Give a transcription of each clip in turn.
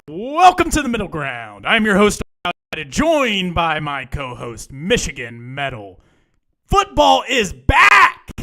Welcome to the Middle Ground. I'm your host, joined by my co-host, Michigan Metal. Football is back!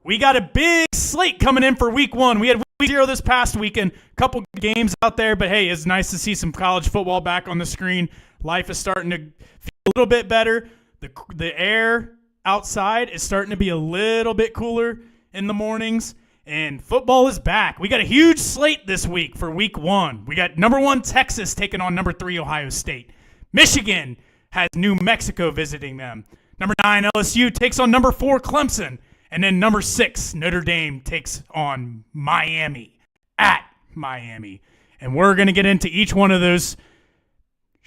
We got a big slate coming in for week one. We had week 0 this past weekend. A couple games out there, but hey, it's nice to see some college football back on the screen. Life is starting to feel a little bit better. The air outside is starting to be a little bit cooler in the mornings. And football is back. We got a huge slate this week for week one. We got number 1 Texas taking on number 3 Ohio State. Michigan has New Mexico visiting them. Number 9 LSU takes on number 4 Clemson. And then number 6 Notre Dame takes on Miami at Miami. And we're going to get into each one of those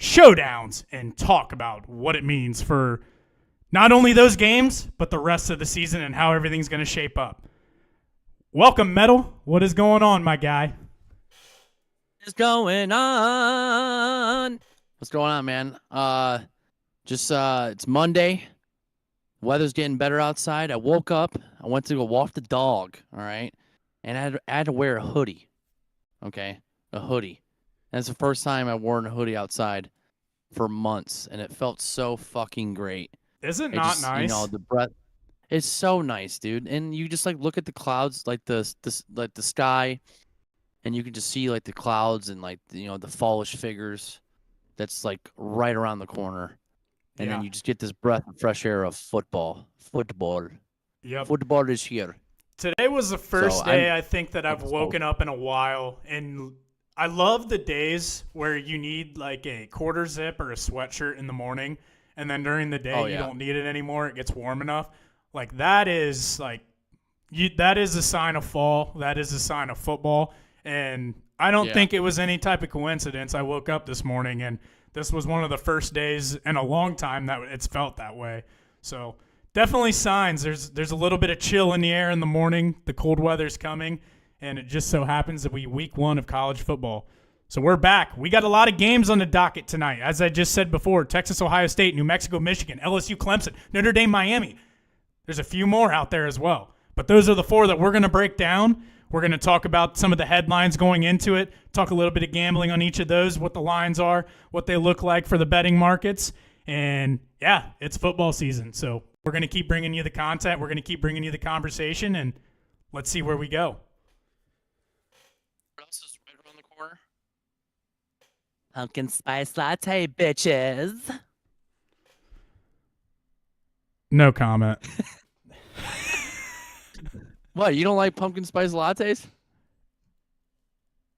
showdowns and talk about what it means for not only those games, but the rest of the season and how everything's going to shape up. Welcome, Metal. What is going on, my guy? What's going on? What's going on, man? It's Monday. Weather's getting better outside. I woke up. I went to go walk the dog, all right? And I had to wear a hoodie, okay? A hoodie. And it's the first time I've worn a hoodie outside for months, and it felt so fucking great. Is it not nice? You know, the breath. It's so nice, dude. And you just look at the clouds, like the sky, and you can just see the clouds and the fallish figures that's right around the corner. And then you just get this breath of fresh air of football. Football. Yep. Football is here. Today was the first day I think that I've woken up in a while, and I love the days where you need a quarter zip or a sweatshirt in the morning, and then during the day you don't need it anymore. It gets warm enough. That is that is a sign of fall. That is a sign of football. And I don't think it was any type of coincidence. I woke up this morning and this was one of the first days in a long time that it's felt that way. So definitely signs. There's a little bit of chill in the air in the morning. The cold weather's coming, and it just so happens that week 1 of college football. So we're back. We got a lot of games on the docket tonight. As I just said before, Texas, Ohio State, New Mexico, Michigan, LSU, Clemson, Notre Dame, Miami. There's a few more out there as well. But those are the 4 that we're going to break down. We're going to talk about some of the headlines going into it, talk a little bit of gambling on each of those, what the lines are, what they look like for the betting markets. And, yeah, it's football season. So we're going to keep bringing you the content. We're going to keep bringing you the conversation, and let's see where we go. What else is right around the corner? Pumpkin spice latte, bitches. No comment. What, you don't like pumpkin spice lattes?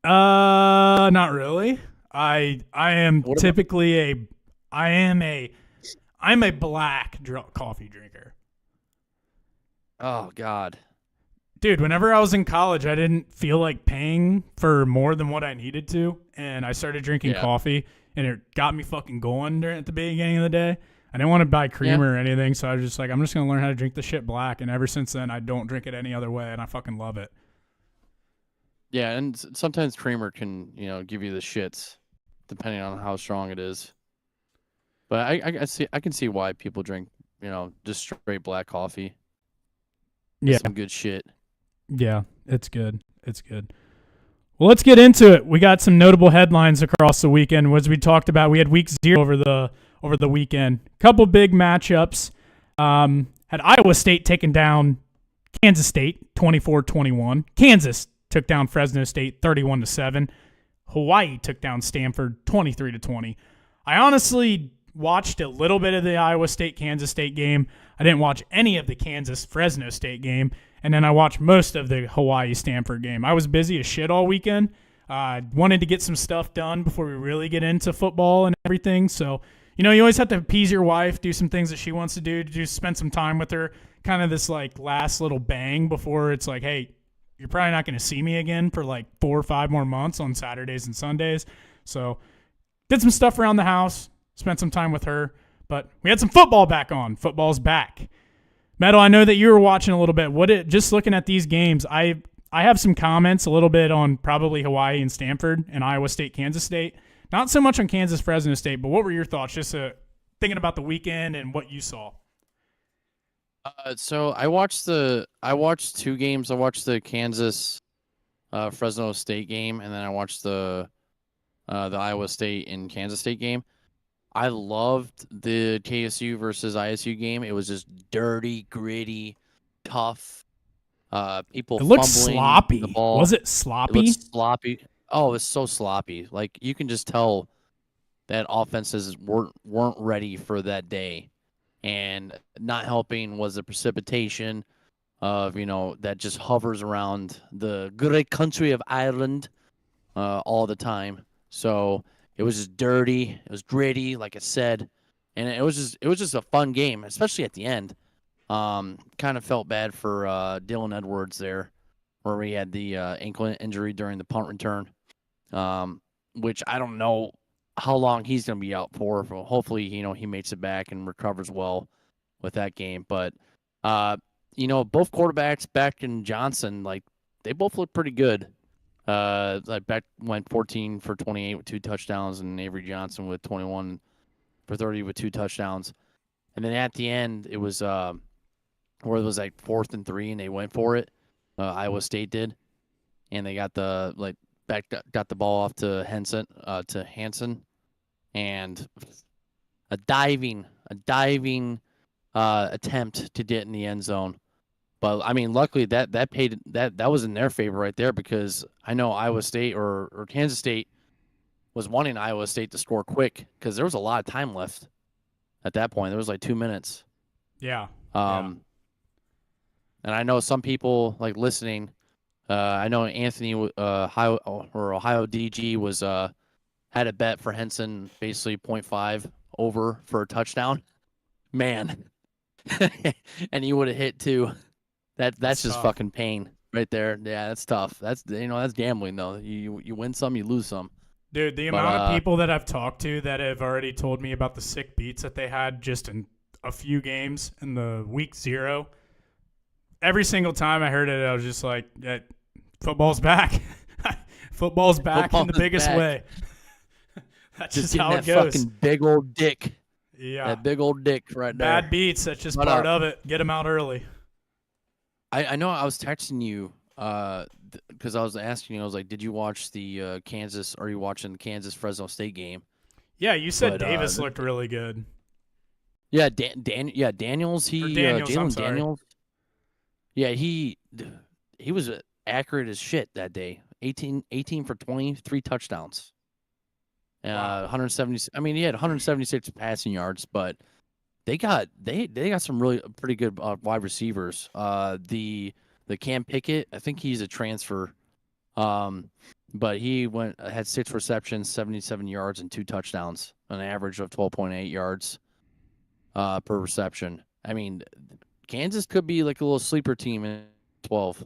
Not really. I'm a black coffee drinker. Oh God. Dude, whenever I was in college, I didn't feel like paying for more than what I needed to, and I started drinking coffee, and it got me fucking going at the beginning of the day. I didn't want to buy creamer or anything, so I was just I'm just going to learn how to drink the shit black, and ever since then, I don't drink it any other way, and I fucking love it. Yeah, and sometimes creamer can, give you the shits, depending on how strong it is. But I can see why people drink, just straight black coffee. Yeah. Some good shit. Yeah, it's good. It's good. Well, let's get into it. We got some notable headlines across the weekend. As we talked about, we had week 0 over the weekend. Couple big matchups. Had Iowa State taking down Kansas State 24-21. Kansas took down Fresno State 31-7. Hawaii took down Stanford 23-20. I honestly watched a little bit of the Iowa State-Kansas State game. I didn't watch any of the Kansas-Fresno State game. And then I watched most of the Hawaii-Stanford game. I was busy as shit all weekend. Wanted to get some stuff done before we really get into football and everything. So, you always have to appease your wife, do some things that she wants to do, spend some time with her, kind of this last little bang before it's hey, you're probably not going to see me again for 4 or 5 more months on Saturdays and Sundays. So did some stuff around the house, spent some time with her, but we had some football back on. Football's back. Metal, I know that you were watching a little bit. Just looking at these games, I have some comments a little bit on probably Hawaii and Stanford and Iowa State, Kansas State. Not so much on Kansas, Fresno State, but what were your thoughts just thinking about the weekend and what you saw? So I watched 2 games. I watched the Kansas Fresno State game, and then I watched the the Iowa State and Kansas State game. I loved the KSU versus ISU game. It was just dirty, gritty, tough. People It looked fumbling the sloppy. ball. Was it It sloppy? looked sloppy. Oh, it was so sloppy. Like you can just tell that offenses weren't ready for that day, and not helping was the precipitation of that just hovers around the great country of Ireland all the time. So it was just dirty. It was gritty, like I said, and it was just a fun game, especially at the end. Kind of felt bad for Dylan Edwards there, where he had the ankle injury during the punt return, which I don't know how long he's going to be out for. Hopefully, he makes it back and recovers well with that game. But both quarterbacks, Beck and Johnson, like they both look pretty good. Like Beck went 14 for 28 with 2 touchdowns, and Avery Johnson with 21 for 30 with 2 touchdowns. And then at the end, it was where it was like 4th and 3, and they went for it. Iowa State did, and they got Beck got the ball off to Hansen, and a diving attempt to get in the end zone. But I mean, luckily that was in their favor right there, because I know Iowa State or Kansas State was wanting Iowa State to score quick because there was a lot of time left at that point. There was like 2 minutes. Yeah. And I know some people like listening. I know Anthony Ohio DG was had a bet for Henson, basically 0.5 over for a touchdown. Man, and he would have hit too. That's just tough. Fucking pain right there. Yeah, that's tough. That's gambling though. You win some, you lose some. Dude, the amount of people that I've talked to that have already told me about the sick beats that they had just in a few games in the week 0. Every single time I heard it, I was just like, football's back. Football's back in the biggest way. That's just how it goes. Fucking big old dick. Yeah. That big old dick right there. Bad beats. That's just part of it. Get them out early. I know I was texting you because I was asking you, I was like, did you watch the Kansas, or are you watching the Kansas-Fresno State game? Yeah, you said Davis looked really good. Yeah, Daniels. Jalen Daniels. Yeah, he was accurate as shit that day. 18 for 20, 3 touchdowns. Wow. 170. I mean, he had 176 passing yards, but they got some really pretty good wide receivers. The Cam Pickett, I think he's a transfer, but he had 6 receptions, 77 yards, and 2 touchdowns, an average of 12.8 yards per reception. I mean, Kansas could be like a little sleeper team in 12.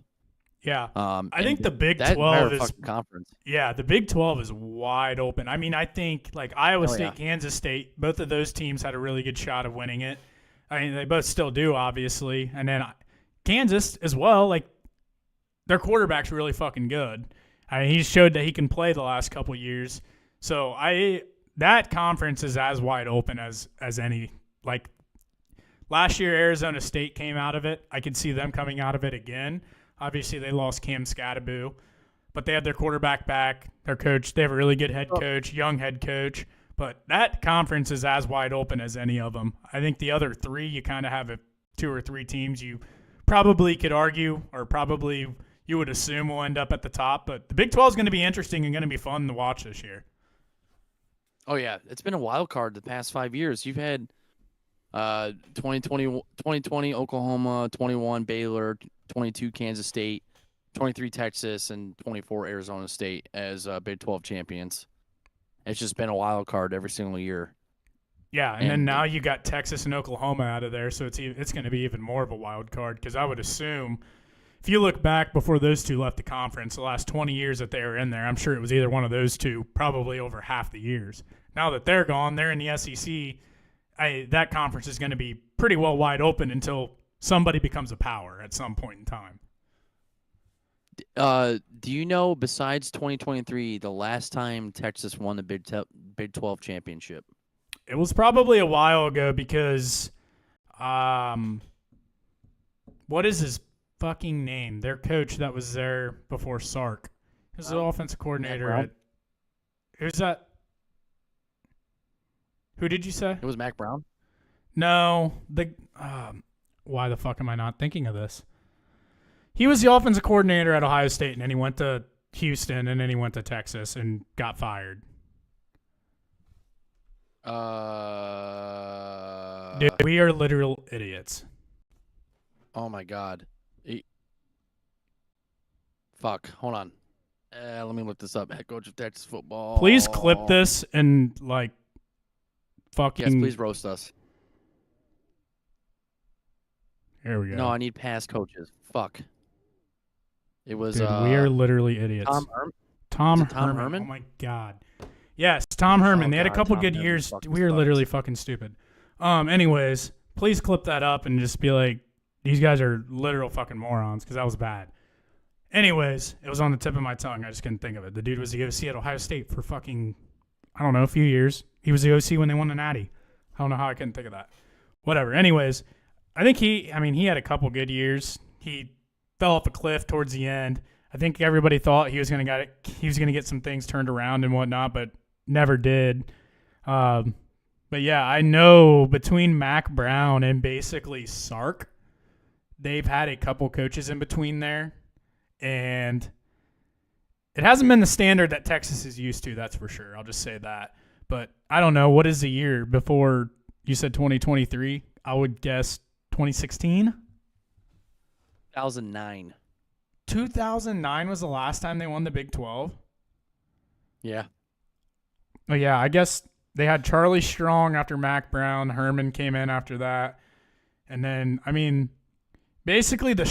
Yeah. I think the Big 12 is conference. Yeah, the Big 12 is wide open. I mean, I think like Iowa State, Kansas State, both of those teams had a really good shot of winning it. I mean, they both still do, obviously. And then Kansas as well, like their quarterback's really fucking good. I mean, he's showed that he can play the last couple years. So that conference is as wide open as any. Like last year, Arizona State came out of it. I could see them coming out of it again. Obviously, they lost Cam Scattaboo, but they had their quarterback back, their coach. They have a really good head coach, young head coach. But that conference is as wide open as any of them. I think the other 3, you kind of have 2 or 3 teams you probably could argue, or probably you would assume will end up at the top. But the Big 12 is going to be interesting and going to be fun to watch this year. Oh, yeah. It's been a wild card the past 5 years. You've had 2020 Oklahoma, 21 Baylor, 22 Kansas State, 23 Texas, and 24 Arizona State as Big 12 champions. It's just been a wild card every single year. Yeah, and then now you got Texas and Oklahoma out of there, so it's going to be even more of a wild card, because I would assume if you look back before those 2 left the conference, the last 20 years that they were in there, I'm sure it was either one of those 2, probably over half the years. Now that they're gone, they're in the SEC. That conference is going to be pretty well wide open until somebody becomes a power at some point in time. Do you know, besides 2023, the last time Texas won the Big 12 championship? It was probably a while ago, because what is his fucking name? Their coach that was there before Sark. He was the offensive coordinator. Who's that? Who did you say? It was Mac Brown. No, why the fuck am I not thinking of this? He was the offensive coordinator at Ohio State, and then he went to Houston, and then he went to Texas and got fired. Dude, we are literal idiots. Oh my God. Fuck. Hold on. Let me look this up. Head coach of Texas football. Please clip this and fucking. Yes, please roast us. Here we go. No, I need past coaches. Fuck. It was. Dude, we are literally idiots. Tom Herman. Oh my God. Yes, Tom Herman. They had a couple good years. We are literally fucking stupid. Anyways, please clip that up and just be like, these guys are literal fucking morons, because that was bad. Anyways, it was on the tip of my tongue. I just couldn't think of it. The dude was the OC at Ohio State for fucking, I don't know, a few years. He was the OC when they won the Natty. I don't know how I couldn't think of that. Whatever. Anyways, I think he had a couple good years. He fell off a cliff towards the end. I think everybody thought he was gonna get some things turned around and whatnot, but never did. But yeah, I know between Mac Brown and basically Sark, they've had a couple coaches in between there, and it hasn't been the standard that Texas is used to. That's for sure. I'll just say that. But I don't know. What is the year before you said 2023? I would guess 2016. 2009. 2009 was the last time they won the Big 12. Yeah. Oh yeah, I guess they had Charlie Strong after Mac Brown. Herman came in after that. And then, basically the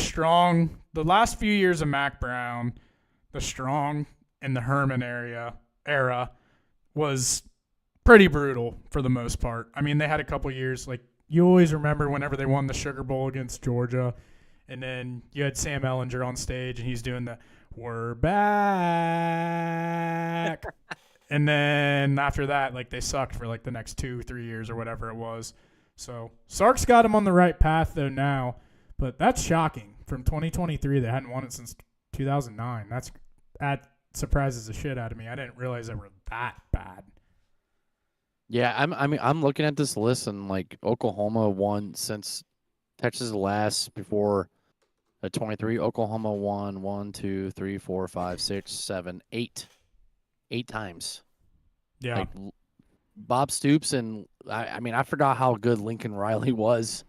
last few years of Mac Brown, the Strong and the Herman era was pretty brutal for the most part. They had a couple years, you always remember whenever they won the Sugar Bowl against Georgia, and then you had Sam Ellinger on stage, and he's doing the "We're back," and then after that, they sucked for the next 2-3 years or whatever it was. So Sark's got him on the right path though now, but that's shocking. From 2023, they hadn't won it since 2009. That surprises the shit out of me. I didn't realize they were that bad. Yeah, I'm looking at this list, and Oklahoma won since Texas last before the 23. Oklahoma won 1, 2, 3, 4, 5, 6, 7, 8 times. Yeah. Bob Stoops, and I forgot how good Lincoln Riley was.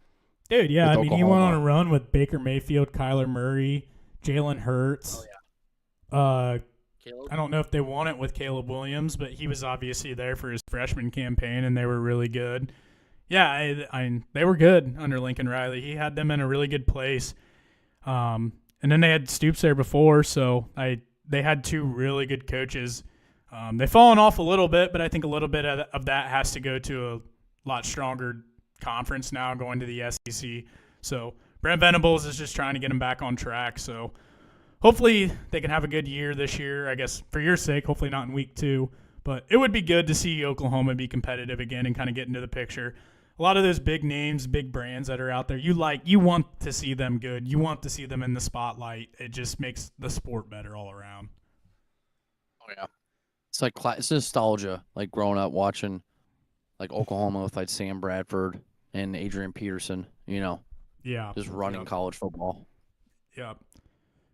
Dude, yeah, he went on a run with Baker Mayfield, Kyler Murray, Jalen Hurts. Oh, yeah. I don't know if they won it with Caleb Williams, but he was obviously there for his freshman campaign, and they were really good. Yeah, they were good under Lincoln Riley. He had them in a really good place. And then they had Stoops there before, so they had two really good coaches. They've fallen off a little bit, but I think a little bit of that has to go to a lot stronger conference now, going to the SEC. So Brent Venables is just trying to get them back on track. So hopefully they can have a good year this year, I guess, for your sake. Hopefully not in week 2. But it would be good to see Oklahoma be competitive again and kind of get into the picture. A lot of those big names, big brands that are out there, you want to see them good. You want to see them in the spotlight. It just makes the sport better all around. Oh, yeah. It's it's nostalgia, growing up watching Oklahoma with Sam Bradford and Adrian Peterson, Yeah. Just running college football. Yeah.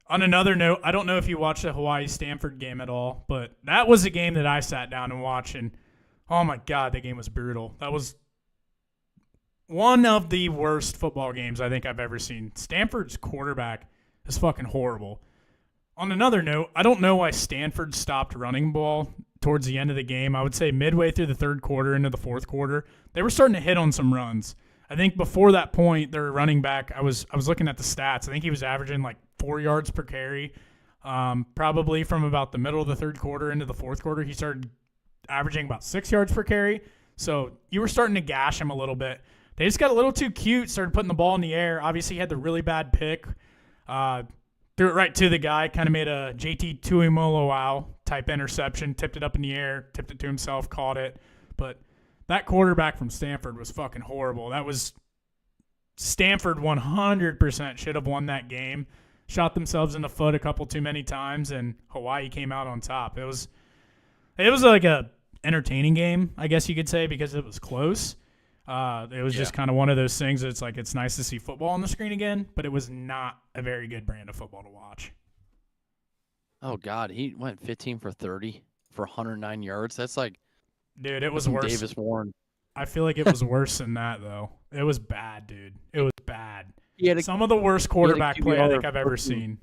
On another note, I don't know if you watched the Hawaii-Stanford game at all, but that was a game that I sat down and watched, and oh my God, that game was brutal. That was one of the worst football games I think I've ever seen. Stanford's quarterback is fucking horrible. On another note, I don't know why Stanford stopped running ball towards the end of the game. I would say midway through the third quarter into the fourth quarter, they were starting to hit on some runs. I think before that point, their running back, I was looking at the stats. I think he was averaging 4 yards per carry. Probably from about the middle of the third quarter into the fourth quarter, he started averaging about 6 yards per carry. So you were starting to gash him a little bit. They just got a little too cute, started putting the ball in the air. Obviously, he had the really bad pick. Threw it right to the guy, kind of made a JT Tuimoloau type interception, tipped it up in the air, tipped it to himself, caught it. But that quarterback from Stanford was fucking horrible. That was Stanford 100% should have won that game. Shot themselves in the foot a couple too many times, and Hawaii came out on top. That It was like a entertaining game, I guess you could say, because it was close. It was just kind of one of those things that's like it's nice to see football on the screen again, but it was not a very good brand of football to watch. Oh God, he went 15 for 30 for 109 yards. That's like, dude, it was worse. Davis Warren. I feel like it was worse than that though. It was bad, dude. It was bad. Some of the worst quarterback play I think I've ever seen.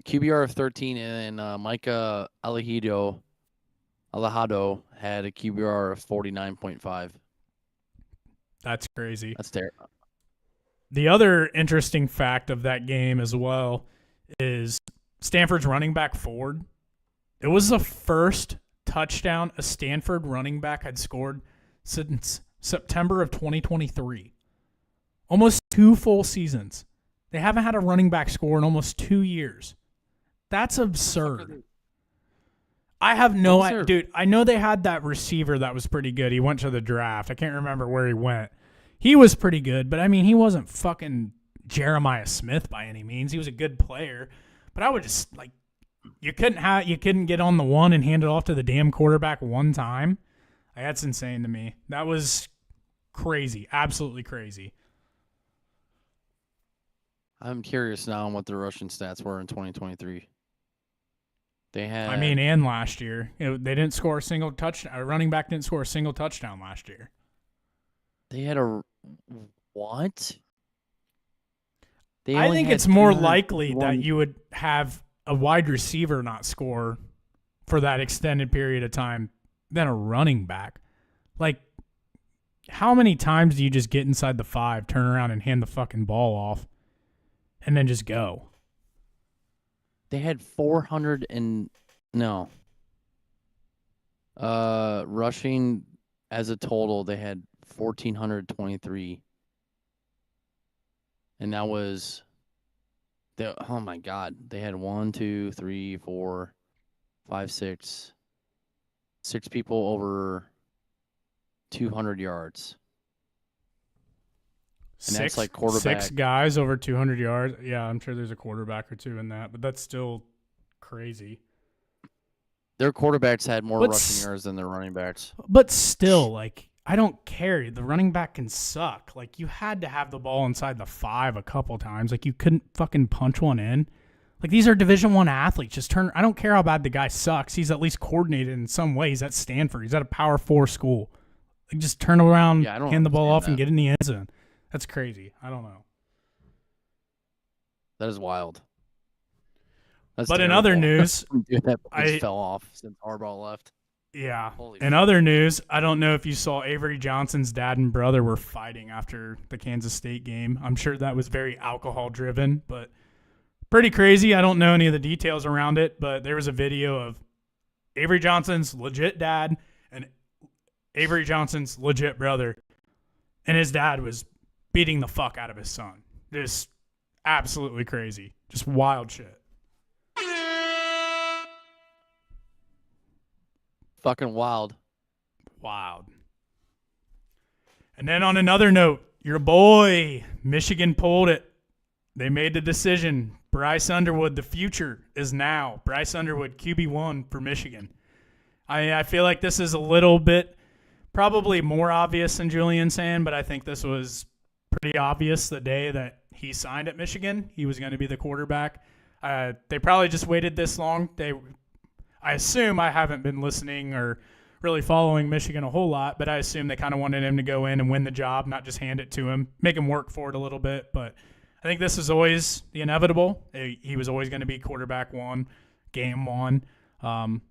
QBR of 13, and Micah Alejado had a QBR of 49.5. That's crazy. That's terrible. The other interesting fact of that game as well is Stanford's running back Ford. It was the first touchdown a Stanford running back had scored since September of 2023. Almost 2 full seasons. They haven't had a running back score in almost 2 years. That's absurd. I have no idea. Dude, I know they had that receiver that was pretty good. He went to the draft. I can't remember where he went. He was pretty good, but I mean, he wasn't fucking Jeremiah Smith by any means. He was a good player, but I would just like you couldn't get on the one and hand it off to the damn quarterback one time. Like, that's insane to me. That was crazy, absolutely crazy. I'm curious now on what the rushing stats were in 2023. They had. I mean, and last year they didn't score a single touchdown. A running back didn't score a single touchdown last year. They had a what? I think it's more likely that you would have a wide receiver not score for that extended period of time than a running back. Like, how many times do you just get inside the 5, turn around and hand the fucking ball off, and then just go? They had 400 and no. Rushing as a total, they had 1,423. And that was oh my God. They had 1, 2, 3, 4, 5, 6 people over 200 yards. And that's like quarterback. 6 guys over 200 yards. Yeah, I'm sure there's a quarterback or two in that, but that's still crazy. Their quarterbacks had more rushing yards than their running backs. But still, like, I don't care. The running back can suck. Like, you had to have the ball inside the 5 a couple times. Like, you couldn't fucking punch one in. Like, these are Division I athletes. Just turn. I don't care how bad the guy sucks. He's at least coordinated in some way. He's at Stanford. He's at a Power 4 school. Like, just turn around, hand the ball off, and get in the end zone. That's crazy. I don't know. That is wild. But terrible. In other news, dude, that fell off since Harbaugh left. Yeah. In other news, I don't know if you saw Avery Johnson's dad and brother were fighting after the Kansas State game. I'm sure that was very alcohol-driven, but pretty crazy. I don't know any of the details around it, but there was a video of Avery Johnson's legit dad and Avery Johnson's legit brother, and his dad was beating the fuck out of his son. Just absolutely crazy. Just wild shit. Fucking wild. Wild. And then on another note, your boy, Michigan pulled it. They made the decision. Bryce Underwood, the future is now. Bryce Underwood, QB1 for Michigan. I feel like this is a little bit probably more obvious than Julian's saying, but I think this was pretty obvious the day that he signed at Michigan. He was going to be the quarterback. They probably just waited this long. I assume, I haven't been listening or really following Michigan a whole lot, but I assume they kind of wanted him to go in and win the job, not just hand it to him, make him work for it a little bit. But I think this is always the inevitable. He was always going to be quarterback 1, game 1.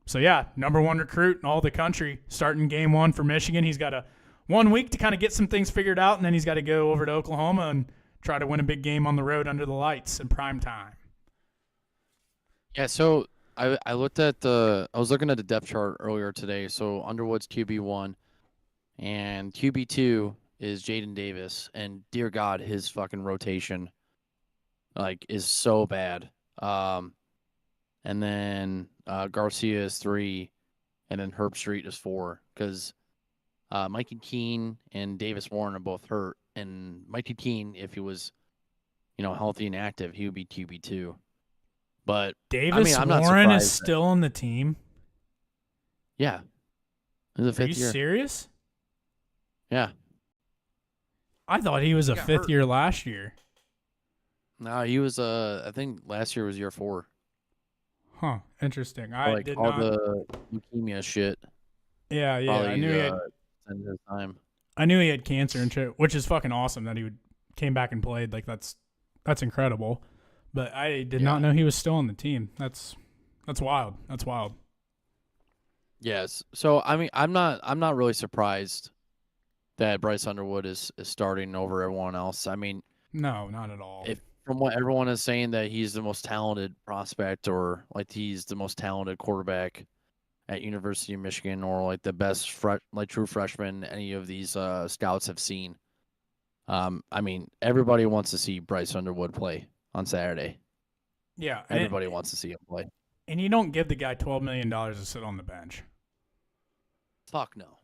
So, yeah, number 1 recruit in all the country starting game 1 for Michigan. He's got 1 week to kind of get some things figured out, and then he's got to go over to Oklahoma and try to win a big game on the road under the lights in prime time. Yeah, so I looked at I was looking at the depth chart earlier today. So Underwood's QB1 and QB2 is Jaden Davis, and dear God, his fucking rotation is so bad. And then Garcia is 3, and then Herb Street is 4 because Mikey Keene and Davis Warren are both hurt, and Mikey Keene, if he was healthy and active, he would be QB2. But Davis I'm not Warren is surprised. still on the team. Yeah, this is the Are you fifth year. serious? Yeah, I thought he was a got fifth hurt. year last year. no, he was. I think last year was year 4. Huh. Interesting. I Like did all not. the leukemia shit. Yeah. I Probably knew he had. ended his time. I knew he had cancer and shit, which is fucking awesome that came back and played. Like that's incredible. But I did not Yeah. know he was still on the team. That's wild. That's wild. Yes. So I'm not really surprised that Bryce Underwood is starting over everyone else. I mean, No, not at all. if from what everyone is saying that he's the most talented prospect or like he's the most talented quarterback at University of Michigan or like the best like true freshman any of these scouts have seen. I mean, everybody wants to see Bryce Underwood play on Saturday. Yeah, Everybody wants to see him play. and you don't give the guy $12 million to sit on the bench. Fuck no.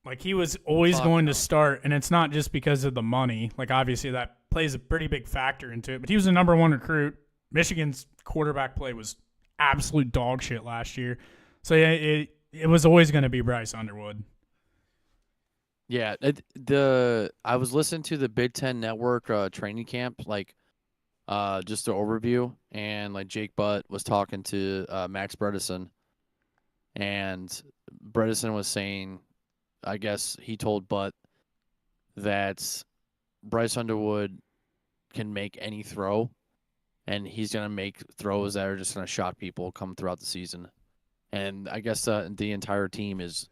Like he was always Fuck going no. to start, and it's not just because of the money. Like obviously that plays a pretty big factor into it. But he was the number one recruit. Michigan's quarterback play was absolute dog shit last year. So yeah, it was always going to be Bryce Underwood. Yeah, I was listening to the Big Ten Network training camp, like just an overview, and like Jake Butt was talking to Max Bredesen, and Bredesen was saying, I guess he told Butt that Bryce Underwood can make any throw, and he's gonna make throws that are just gonna shock people come throughout the season, and I guess the entire team is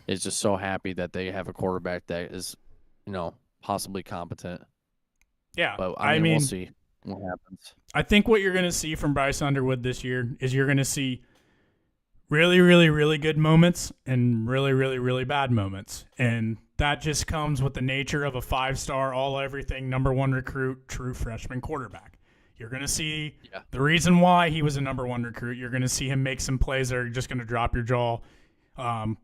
just so happy that they have a quarterback that is, possibly competent. Yeah, But I we'll mean, see what happens. I think what you're going to see from Bryce Underwood this year is you're going to see really, really, really good moments and really, really, really bad moments. And that just comes with the nature of a 5-star, all everything, number one recruit, true freshman quarterback. You're going to see the reason why he was a number one recruit. You're going to see him make some plays that are just going to drop your jaw,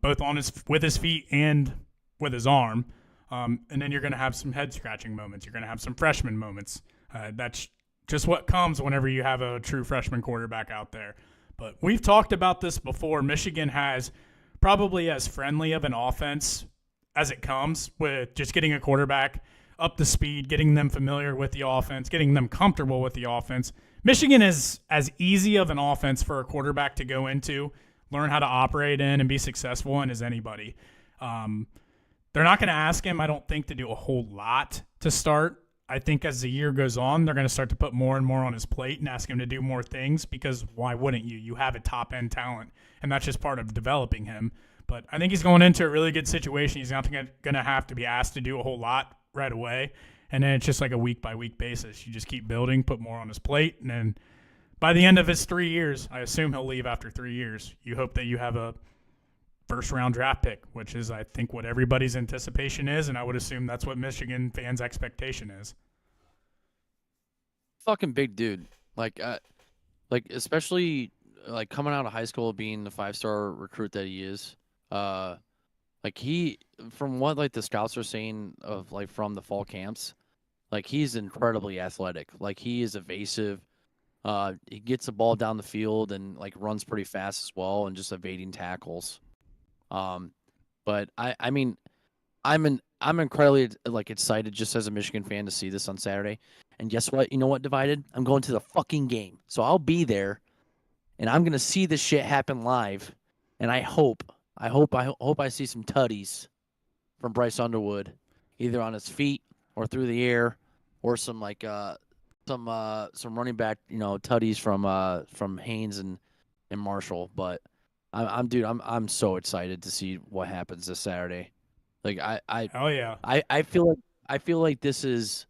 both with his feet and with his arm. And then you're going to have some head scratching moments. You're going to have some freshman moments. That's just what comes whenever you have a true freshman quarterback out there. But we've talked about this before. Michigan has probably as friendly of an offense as it comes with just getting a quarterback up to speed, getting them familiar with the offense, getting them comfortable with the offense. Michigan is as easy of an offense for a quarterback to go into, learn how to operate in, and be successful in as anybody. They're not going to ask him, I don't think, to do a whole lot to start. I think as the year goes on, they're going to start to put more and more on his plate and ask him to do more things because why wouldn't you? You have a top-end talent, and that's just part of developing him. But I think he's going into a really good situation. He's not going to have to be asked to do a whole lot right away. And then it's just like a week-by-week basis. You just keep building, put more on his plate, and then by the end of his 3 years, I assume he'll leave after 3 years, you hope that you have a first-round draft pick, which is, I think, what everybody's anticipation is, and I would assume that's what Michigan fans' expectation is. Fucking big dude. Like especially like coming out of high school being the 5-star recruit that he is. Like he, from what like the scouts are saying of like from the fall camps, like he's incredibly athletic. Like he is evasive. He gets the ball down the field and like runs pretty fast as well, and just evading tackles. But I mean, I'm incredibly like excited just as a Michigan fan to see this on Saturday. And guess what? You know what, Divided? I'm going to the fucking game, so I'll be there, and I'm gonna see this shit happen live. And I hope I see some tutties from Bryce Underwood, either on his feet or through the air, or some like some running back, tutties from Haynes and Marshall. But I'm so excited to see what happens this Saturday. Like Hell yeah. I feel like this is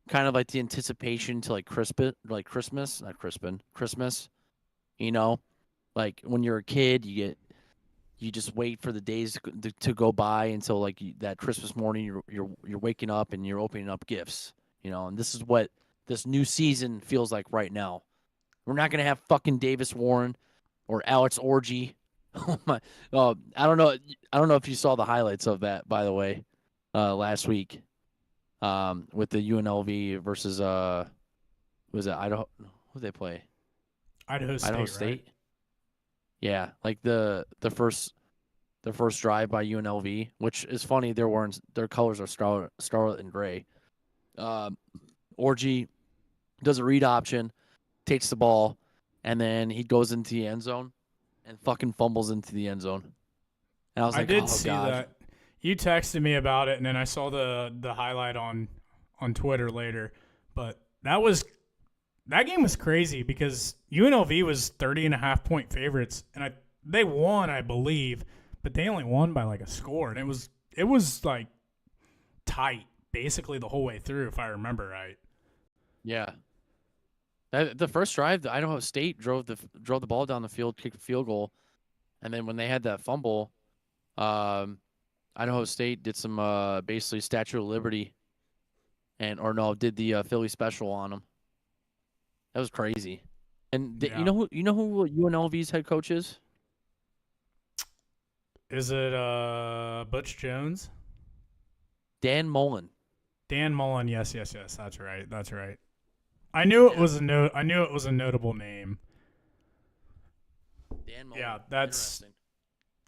kind of like the anticipation to like Christmas, not Crispin, Christmas. Like when you're a kid, you just wait for the days to go by until like that Christmas morning you're waking up and you're opening up gifts, and this is what this new season feels like right now. We're not gonna have fucking Davis Warren or Alex Orgy. Oh my! I don't know. I don't know if you saw the highlights of that, by the way, last week, with the UNLV versus was it Idaho? Who did they play? Idaho Idaho State, right? State. Yeah, like the first drive by UNLV, which is funny. Their colors are scarlet and gray. Uh, Orgy does a read option, takes the ball, and then he goes into the end zone and fucking fumbles into the end zone. And I was I like, did oh see god, that. You texted me about it, and then I saw the highlight on Twitter later. But that game was crazy because UNLV was 30.5 point favorites, and they won, I believe, but they only won by like a score, and it was like tight basically the whole way through, if I remember right. yeah. The first drive, the Idaho State drove the ball down the field, kicked a field goal, and then when they had that fumble, um, Idaho State did some basically Statue of Liberty, did the Philly special on them. That was crazy. And Yeah. you know who UNLV's head coach is? Is it Butch Jones? Dan Mullen. Dan Mullen? Yes, yes, yes. That's right. That's right. I knew it Yeah, was I knew it was a notable name. Dan Mullen. Yeah, that's Interesting.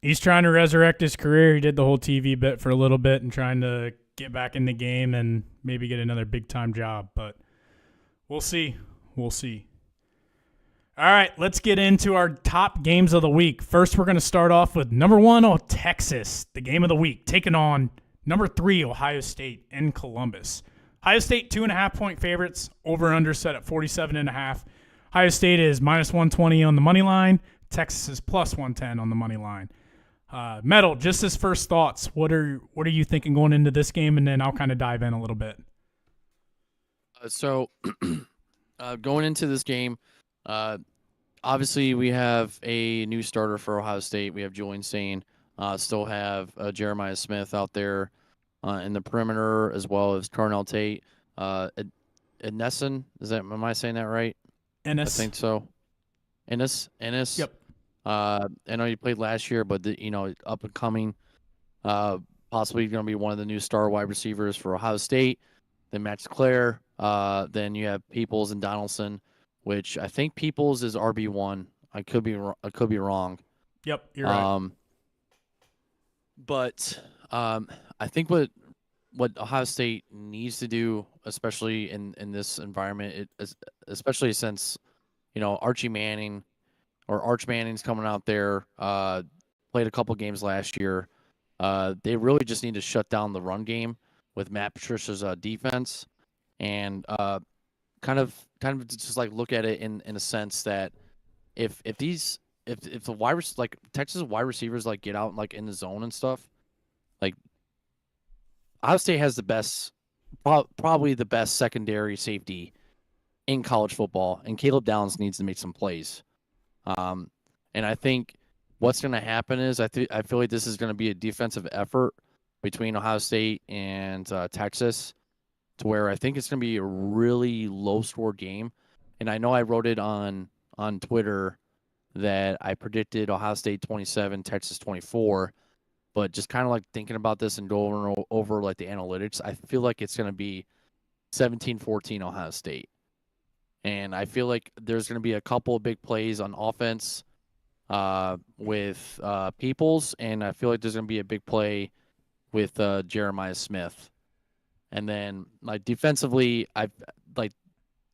he's trying to resurrect his career. He did the whole TV bit for a little bit and trying to get back in the game and maybe get another big time job. But we'll see. We'll see. All right, let's get into our top games of the week. First, we're going to start off with number 1, Texas, the game of the week, taking on number 3, Ohio State in Columbus. Ohio State 2.5 point favorites, over under set at 47.5. Ohio State is minus 120 on the money line. Texas is plus 110 on the money line. Metal, just his first thoughts. What are you thinking going into this game? And then I'll kind of dive in a little bit. So going into this game, obviously we have a new starter for Ohio State. We have Julian Sane. Still have Jeremiah Smith out there in the perimeter, as well as Carnell Tate. Ednessen, am I saying that right? Ennis. I think so. Ennis. Yep. I know he played last year, but up and coming, possibly going to be one of the new star wide receivers for Ohio State. Then Matt Clare. Then you have Peoples and Donaldson, which I think Peoples is RB1. I could be wrong. Yep, you're right. But I think what Ohio State needs to do, especially in this environment, especially since Arch Manning's coming out there, played a couple games last year. They really just need to shut down the run game with Matt Patricia's defense, and kind of just like look at it in a sense that if the like Texas wide receivers like get out like in the zone and stuff, like Ohio State has the best, probably the best secondary safety in college football, and Caleb Downs needs to make some plays. And I think what's going to happen is I feel like this is going to be a defensive effort between Ohio State and Texas, to where I think it's going to be a really low-score game. And I know I wrote it on Twitter that I predicted Ohio State 27, Texas 24. But just kind of like thinking about this and going over like the analytics, I feel like it's going to be 17-14 Ohio State. And I feel like there's going to be a couple of big plays on offense with Peoples, and I feel like there's going to be a big play with Jeremiah Smith. And then like defensively,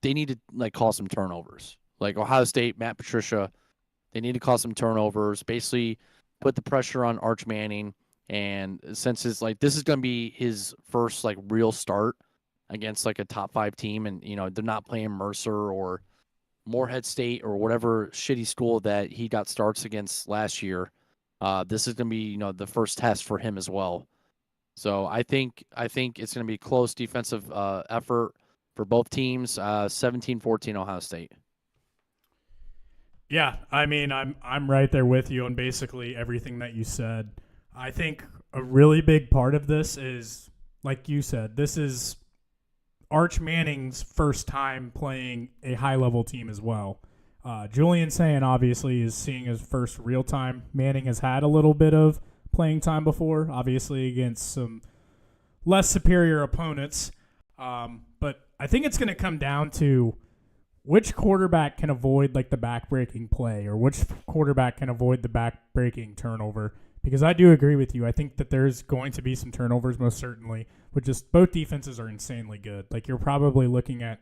they need to like call some turnovers. Like Ohio State, Matt Patricia, they need to call some turnovers. Basically, put the pressure on Arch Manning, and since it's like this is going to be his first like real start against like a top 5 team, and they're not playing Mercer or Morehead State or whatever shitty school that he got starts against last year. This is going to be the first test for him as well. So I think it's going to be a close defensive effort for both teams. 17-14 Ohio State. Yeah, I mean, I'm right there with you on basically everything that you said. I think a really big part of this is, like you said, this is Arch Manning's first time playing a high-level team as well. Julian Sane obviously is seeing his first real time. Manning has had a little bit of playing time before, obviously against some less superior opponents. But I think it's going to come down to which quarterback can avoid like the back-breaking play, or which quarterback can avoid the back-breaking turnover. Because I do agree with you. I think that there's going to be some turnovers, most certainly, but just both defenses are insanely good. Like, you're probably looking at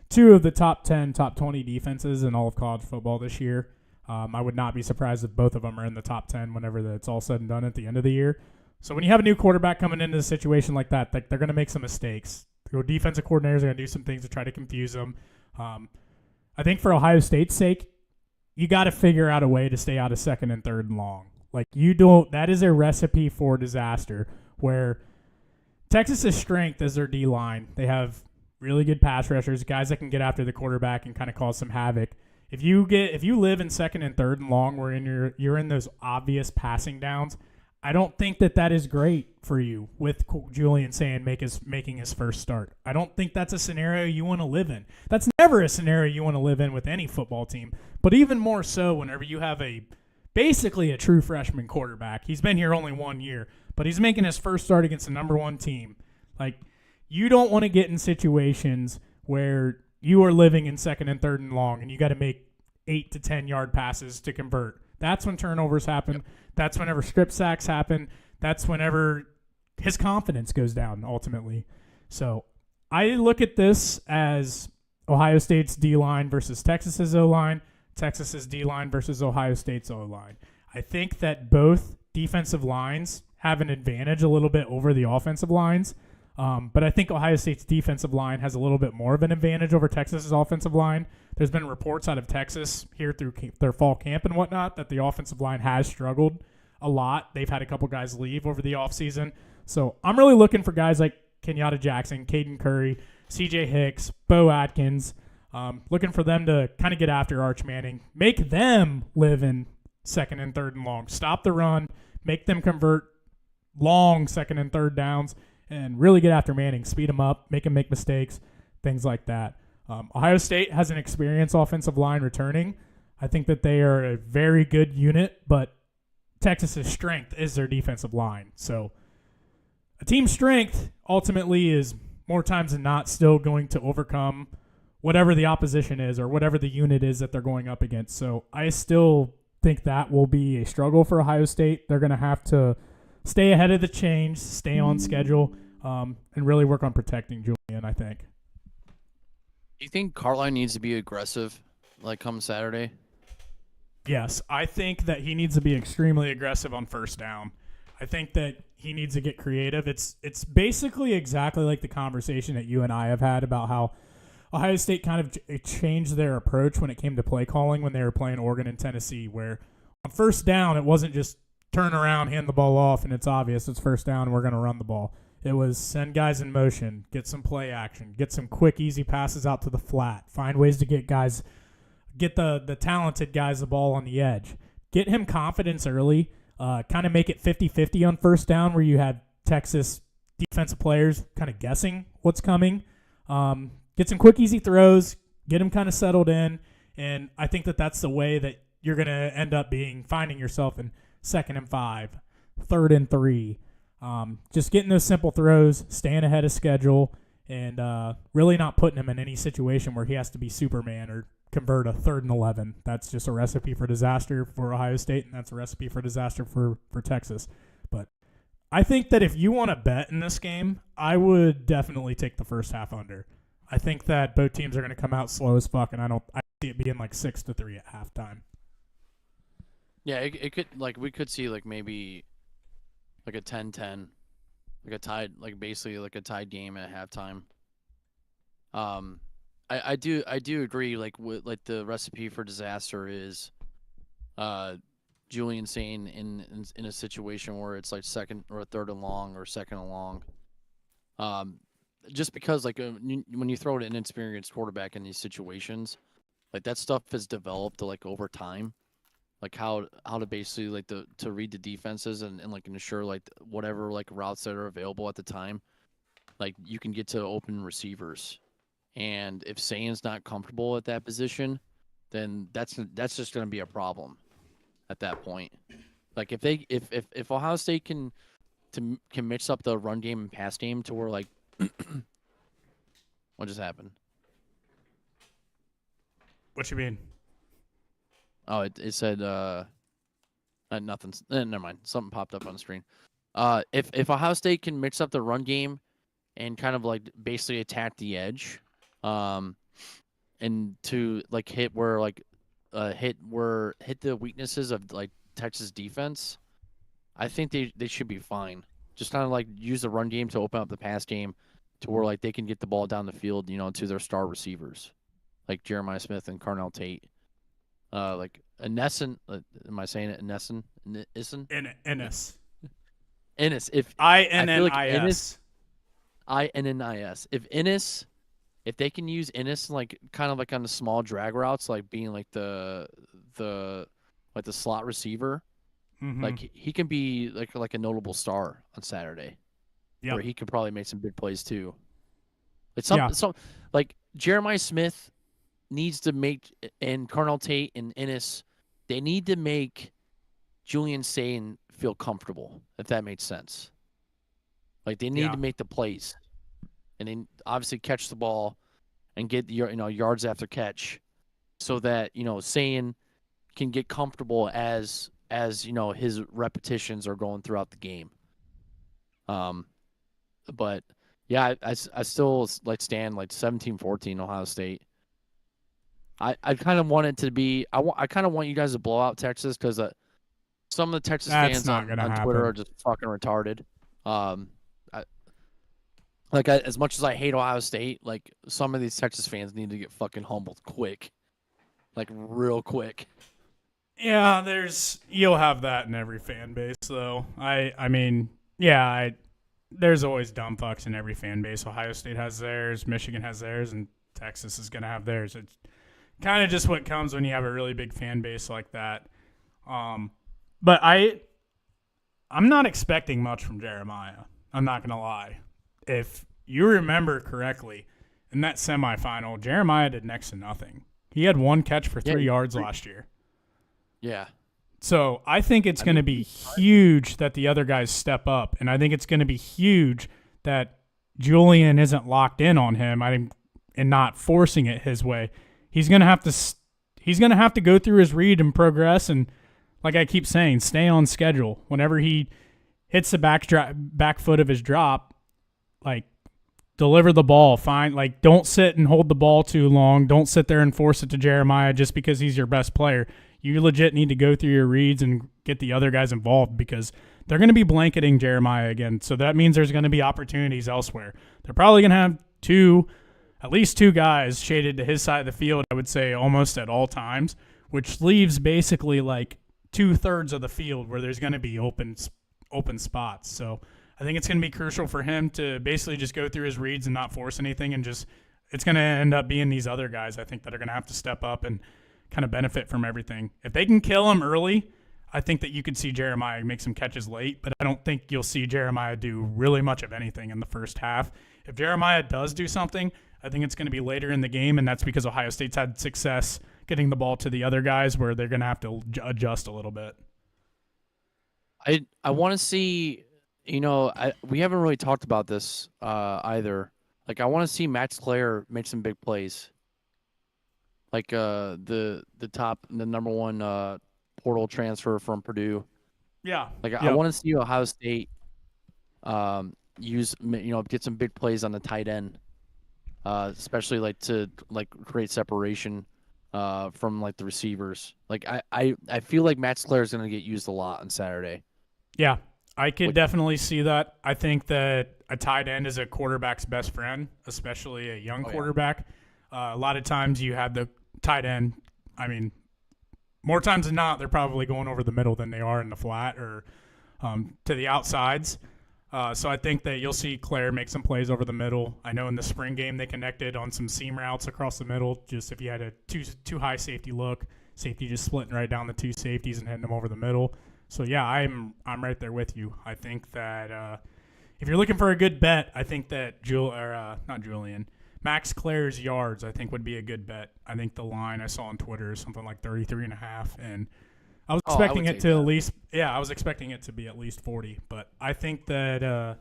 two of the top 10, top 20 defenses in all of college football this year. I would not be surprised if both of them are in the top 10 whenever it's all said and done at the end of the year. So when you have a new quarterback coming into a situation like that, they're going to make some mistakes. The defensive coordinators are going to do some things to try to confuse them. I think for Ohio State's sake, you got to figure out a way to stay out of second and third and long. Like, that is a recipe for disaster, where Texas's strength is their D-line. They have really good pass rushers, guys that can get after the quarterback and kind of cause some havoc. If you live in second and third and long, where you're in those obvious passing downs, I don't think that is great for you with Julian saying making his first start. I don't think that's a scenario you want to live in. That's never a scenario you want to live in with any football team, but even more so whenever you have basically a true freshman quarterback. He's been here only 1 year, but he's making his first start against the number one team. Like, you don't want to get in situations where you are living in second and third and long, and you got to make 8 to 10 yard passes to convert. That's when turnovers happen. Yep. That's whenever strip sacks happen. That's whenever his confidence goes down ultimately. So I look at this as Ohio State's D-line versus Texas's O-line, Texas's D-line versus Ohio State's O-line. I think that both defensive lines have an advantage a little bit over the offensive lines. But I think Ohio State's defensive line has a little bit more of an advantage over Texas's offensive line. There's been reports out of Texas here through their fall camp and whatnot that the offensive line has struggled a lot. They've had a couple guys leave over the offseason. So I'm really looking for guys like Kenyatta Jackson, Caden Curry, CJ Hicks, Bo Atkins, looking for them to kind of get after Arch Manning, make them live in second and third and long, stop the run, make them convert long second and third downs, and really get after Manning, speed him up, make him make mistakes, things like that. Ohio State has an experienced offensive line returning. I think that they are a very good unit, but Texas's strength is their defensive line. So a team's strength ultimately is more times than not still going to overcome whatever the opposition is or whatever the unit is that they're going up against. So I still think that will be a struggle for Ohio State. They're going to have to stay ahead of the change, stay on schedule, and really work on protecting Julian, I think. Do you think Cartline needs to be aggressive, like, come Saturday? Yes, I think that he needs to be extremely aggressive on first down. I think that he needs to get creative. It's basically exactly like the conversation that you and I have had about how Ohio State kind of changed their approach when it came to play calling when they were playing Oregon and Tennessee, where on first down it wasn't just turn around, hand the ball off, and it's obvious it's first down and we're going to run the ball. It was send guys in motion, get some play action, get some quick, easy passes out to the flat, find ways to get the talented guys the ball on the edge. Get him confidence early, kind of make it 50-50 on first down where you have Texas defensive players kind of guessing what's coming. Get some quick, easy throws, get him kind of settled in, and I think that that's the way that you're going to end up finding yourself in 2nd and 5, 3rd and 3. Just getting those simple throws, staying ahead of schedule, and really not putting him in any situation where he has to be Superman or convert a 3rd and 11. That's just a recipe for disaster for Ohio State, and that's a recipe for disaster for Texas. But I think that if you want to bet in this game, I would definitely take the first half under. I think that both teams are going to come out slow as fuck, and I see it being like 6-3 at halftime. Yeah, it could, like, we could see, like, maybe like a 10-10, like a tied, like basically like a tied game at halftime. I do agree, like, with, like, the recipe for disaster is Julian saying in a situation where it's like 2nd or 3rd and long or 2nd and long. Just because, like, when you throw an inexperienced quarterback in these situations, like, that stuff has developed like over time. Like how to basically like to read the defenses and like ensure like whatever like routes that are available at the time, like you can get to open receivers. And if Sayan's not comfortable at that position, then that's just going to be a problem at that point. Like if Ohio State can mix up the run game and pass game to where, like, what just happened? What you mean? Oh, it said nothing. Never mind. Something popped up on the screen. If Ohio State can mix up the run game and kind of like basically attack the edge, and to like hit the weaknesses of like Texas defense, I think they should be fine. Just kind of like use the run game to open up the pass game to where like they can get the ball down the field, to their star receivers, like Jeremiah Smith and Carnell Tate. Like Enesson, am I saying it? Enesson? Ennis. Ennis. If Innis. Innis. If they can use Ennis like kind of like on the small drag routes, like being like the slot receiver, like he can be like a notable star on Saturday. Yeah, where he could probably make some big plays too. It's some like Jeremiah Smith needs to make, and Carnell Tate and Ennis, they need to make Julian Sayin feel comfortable, if that makes sense. Like they need to make the plays, and then obviously catch the ball and get yards after catch, so that Sayin can get comfortable as his repetitions are going throughout the game. But yeah, I still like stand like 17-14 Ohio State. I kind of want it to be I kind of want you guys to blow out Texas because some of the Texas fans on Twitter are just fucking retarded. As much as I hate Ohio State, like some of these Texas fans need to get fucking humbled quick, like real quick. Yeah, you'll have that in every fan base though. There's always dumb fucks in every fan base. Ohio State has theirs, Michigan has theirs, and Texas is gonna have theirs. It's kind of just what comes when you have a really big fan base like that. But I'm not expecting much from Jeremiah. I'm not going to lie. If you remember correctly, in that semifinal, Jeremiah did next to nothing. He had one catch for 3 yards last year. Yeah. So I think it's going to be huge that the other guys step up, and I think it's going to be huge that Julian isn't locked in on him and not forcing it his way. He's going to have to go through his read and progress, and like I keep saying, stay on schedule. Whenever he hits the back foot of his drop, like deliver the ball. Don't sit and hold the ball too long. Don't sit there and force it to Jeremiah just because he's your best player. You legit need to go through your reads and get the other guys involved because they're going to be blanketing Jeremiah again. So that means there's going to be opportunities elsewhere. They're probably going to have at least two guys shaded to his side of the field, I would say almost at all times, which leaves basically like 2/3 of the field where there's going to be open spots. So I think it's going to be crucial for him to basically just go through his reads and not force anything, and it's going to end up being these other guys I think that are going to have to step up and kind of benefit from everything. If they can kill him early, I think that you could see Jeremiah make some catches late, but I don't think you'll see Jeremiah do really much of anything in the first half. If Jeremiah does do something, I think it's going to be later in the game, and that's because Ohio State's had success getting the ball to the other guys where they're going to have to adjust a little bit. I want to see, we haven't really talked about this either. Like, I want to see Max Clare make some big plays. Like the number one portal transfer from Purdue. Yeah. Like, I want to see Ohio State get some big plays on the tight end. Especially to create separation from the receivers. I feel like Max Clare is going to get used a lot on Saturday. Yeah, I could definitely see that. I think that a tight end is a quarterback's best friend, especially a young quarterback. A lot of times you have the tight end. I mean, more times than not, they're probably going over the middle than they are in the flat or to the outsides. So I think that you'll see Claire make some plays over the middle. I know in the spring game they connected on some seam routes across the middle. Just if you had a too high safety look, safety just splitting right down the two safeties and hitting them over the middle. So yeah, I'm right there with you. I think that if you're looking for a good bet, I think that Max Clare's yards I think would be a good bet. I think the line I saw on Twitter is something like 33.5, and I was expecting it to at least, I was expecting it to be at least 40, but I think that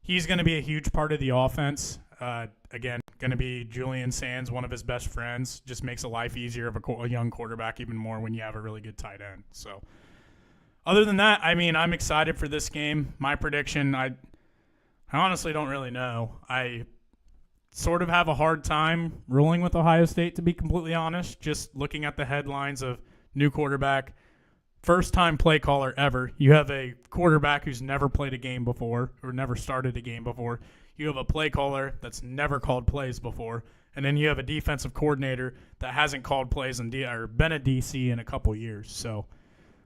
he's going to be a huge part of the offense. Again, going to be Julian Sands, one of his best friends. Just makes the life easier of a young quarterback even more when you have a really good tight end. So, other than that, I mean, I'm excited for this game. My prediction, I honestly don't really know. I sort of have a hard time ruling with Ohio State, to be completely honest. Just looking at the headlines of new quarterback, first-time play caller ever. You have a quarterback who's never played a game before or never started a game before. You have a play caller that's never called plays before. And then you have a defensive coordinator that hasn't called plays or been a DC in a couple years. So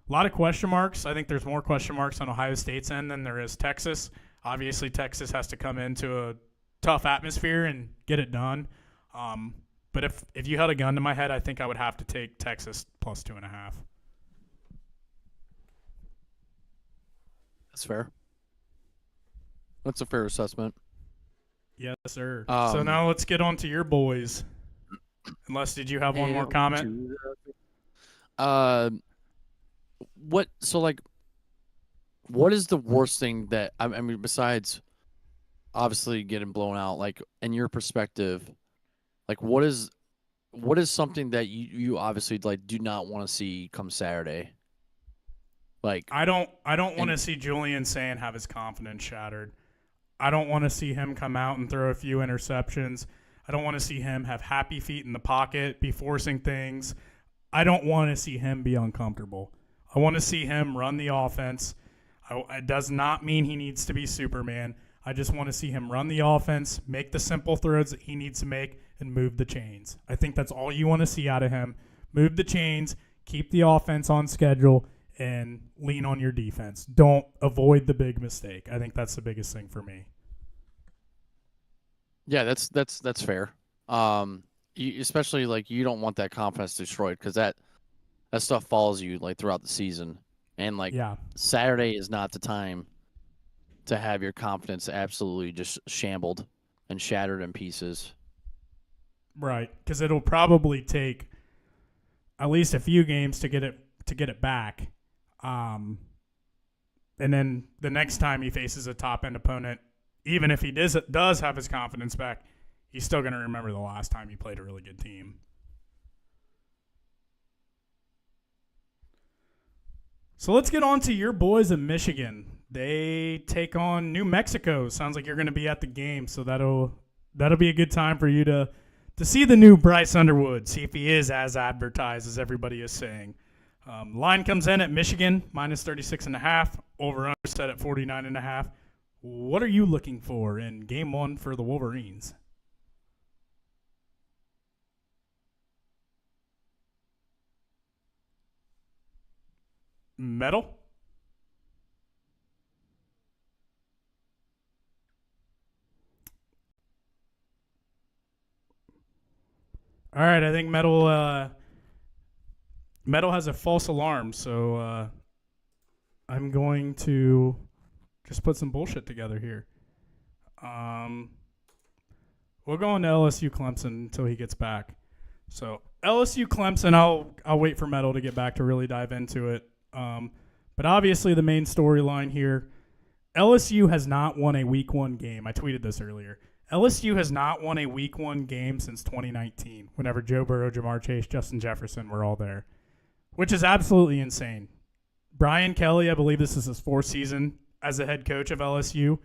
a lot of question marks. I think there's more question marks on Ohio State's end than there is Texas. Obviously, Texas has to come into a tough atmosphere and get it done. But if you held a gun to my head, I think I would have to take Texas plus 2.5. That's fair. That's a fair assessment. Yes, sir. So now let's get on to your boys. Unless, did you have one more comment? What is the worst thing that, I mean, besides obviously getting blown out, like, in your perspective, like, what is something that you obviously, like, do not want to see come Saturday? Like, I don't want to see Julian Sand have his confidence shattered. I don't want to see him come out and throw a few interceptions. I don't want to see him have happy feet in the pocket, be forcing things. I don't want to see him be uncomfortable. I want to see him run the offense. It does not mean he needs to be Superman. I just want to see him run the offense, make the simple throws that he needs to make, and move the chains. I think that's all you want to see out of him. Move the chains, keep the offense on schedule, and lean on your defense. Don't avoid the big mistake. I think that's the biggest thing for me. Yeah, that's fair. Especially, like, you don't want that confidence destroyed, because that stuff follows you, like, throughout the season. And, like, Saturday is not the time to have your confidence absolutely just shambled and shattered in pieces. Right, because it'll probably take at least a few games to get it back. And then the next time he faces a top-end opponent, even if he does have his confidence back, he's still going to remember the last time he played a really good team. So let's get on to your boys in Michigan. They take on New Mexico. Sounds like you're going to be at the game, so that'll be a good time for you to see the new Bryce Underwood, see if he is as advertised as everybody is saying. Line comes in at Michigan, minus 36.5, over-under set at 49.5. What are you looking for in game one for the Wolverines? Metal? All right, I think Metal has a false alarm, so I'm going to just put some bullshit together here. We'll go on to LSU Clemson until he gets back. So LSU Clemson, I'll wait for Metal to get back to really dive into it. But obviously the main storyline here, LSU has not won a week one game. I tweeted this earlier. LSU has not won a week one game since 2019, whenever Joe Burrow, Jamar Chase, Justin Jefferson were all there, which is absolutely insane. Brian Kelly, I believe this is his fourth season as a head coach of LSU.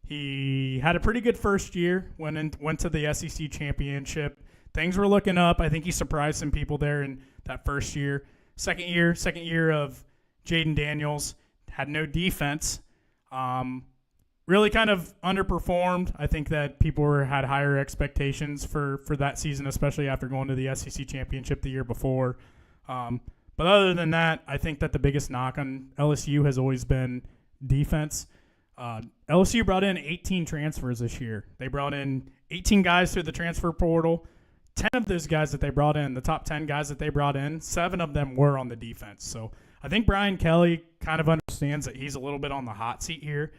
He had a pretty good first year, went to the SEC championship. Things were looking up. I think he surprised some people there in that first year. Second year of Jaden Daniels, had no defense. Really kind of underperformed. I think that people had higher expectations for that season, especially after going to the SEC championship the year before. But other than that, I think that the biggest knock on LSU has always been defense. LSU brought in 18 transfers this year. They brought in 18 guys through the transfer portal. 10 of those guys that they brought in, the top 10 guys that they brought in, 7 of them were on the defense. So I think Brian Kelly kind of understands that he's a little bit on the hot seat here.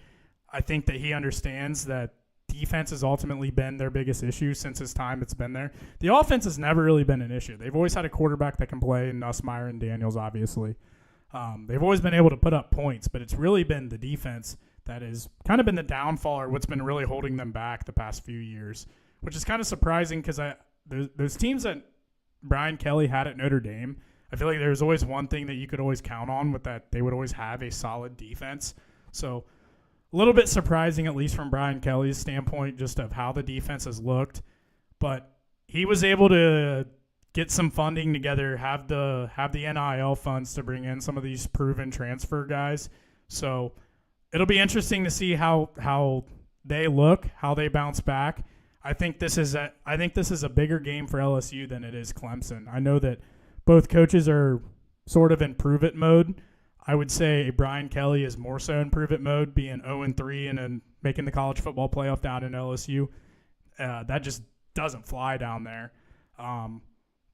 I think that he understands that defense has ultimately been their biggest issue since his time it's been there. The offense has never really been an issue. They've always had a quarterback that can play, in Nussmeier and Daniels, obviously. They've always been able to put up points, but it's really been the defense that has kind of been the downfall or what's been really holding them back the past few years, which is kind of surprising because those teams that Brian Kelly had at Notre Dame, I feel like there's always one thing that you could always count on with that. They would always have a solid defense. So a little bit surprising, at least from Brian Kelly's standpoint, just of how the defense has looked. But he was able to get some funding together, have the NIL funds to bring in some of these proven transfer guys. So it'll be interesting to see how they look, how they bounce back. I think this is a bigger game for LSU than it is Clemson. I know that both coaches are sort of in prove-it mode. I would say Brian Kelly is more so in prove-it mode, being 0-3 and then making the college football playoff down in LSU. That just doesn't fly down there.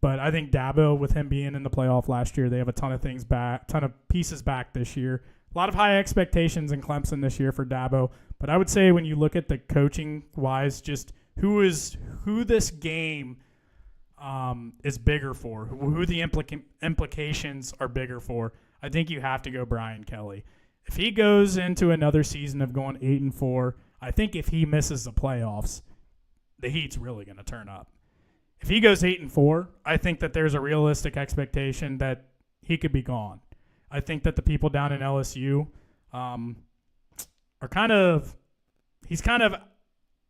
But I think Dabo, with him being in the playoff last year, they have a ton of pieces back this year. A lot of high expectations in Clemson this year for Dabo. But I would say when you look at the coaching-wise, just who this game is bigger for, who the implications are bigger for, I think you have to go Brian Kelly. If he goes into another season of going 8-4, I think if he misses the playoffs, the heat's really going to turn up. If he goes 8-4, I think that there's a realistic expectation that he could be gone. I think that the people down in LSU he's kind of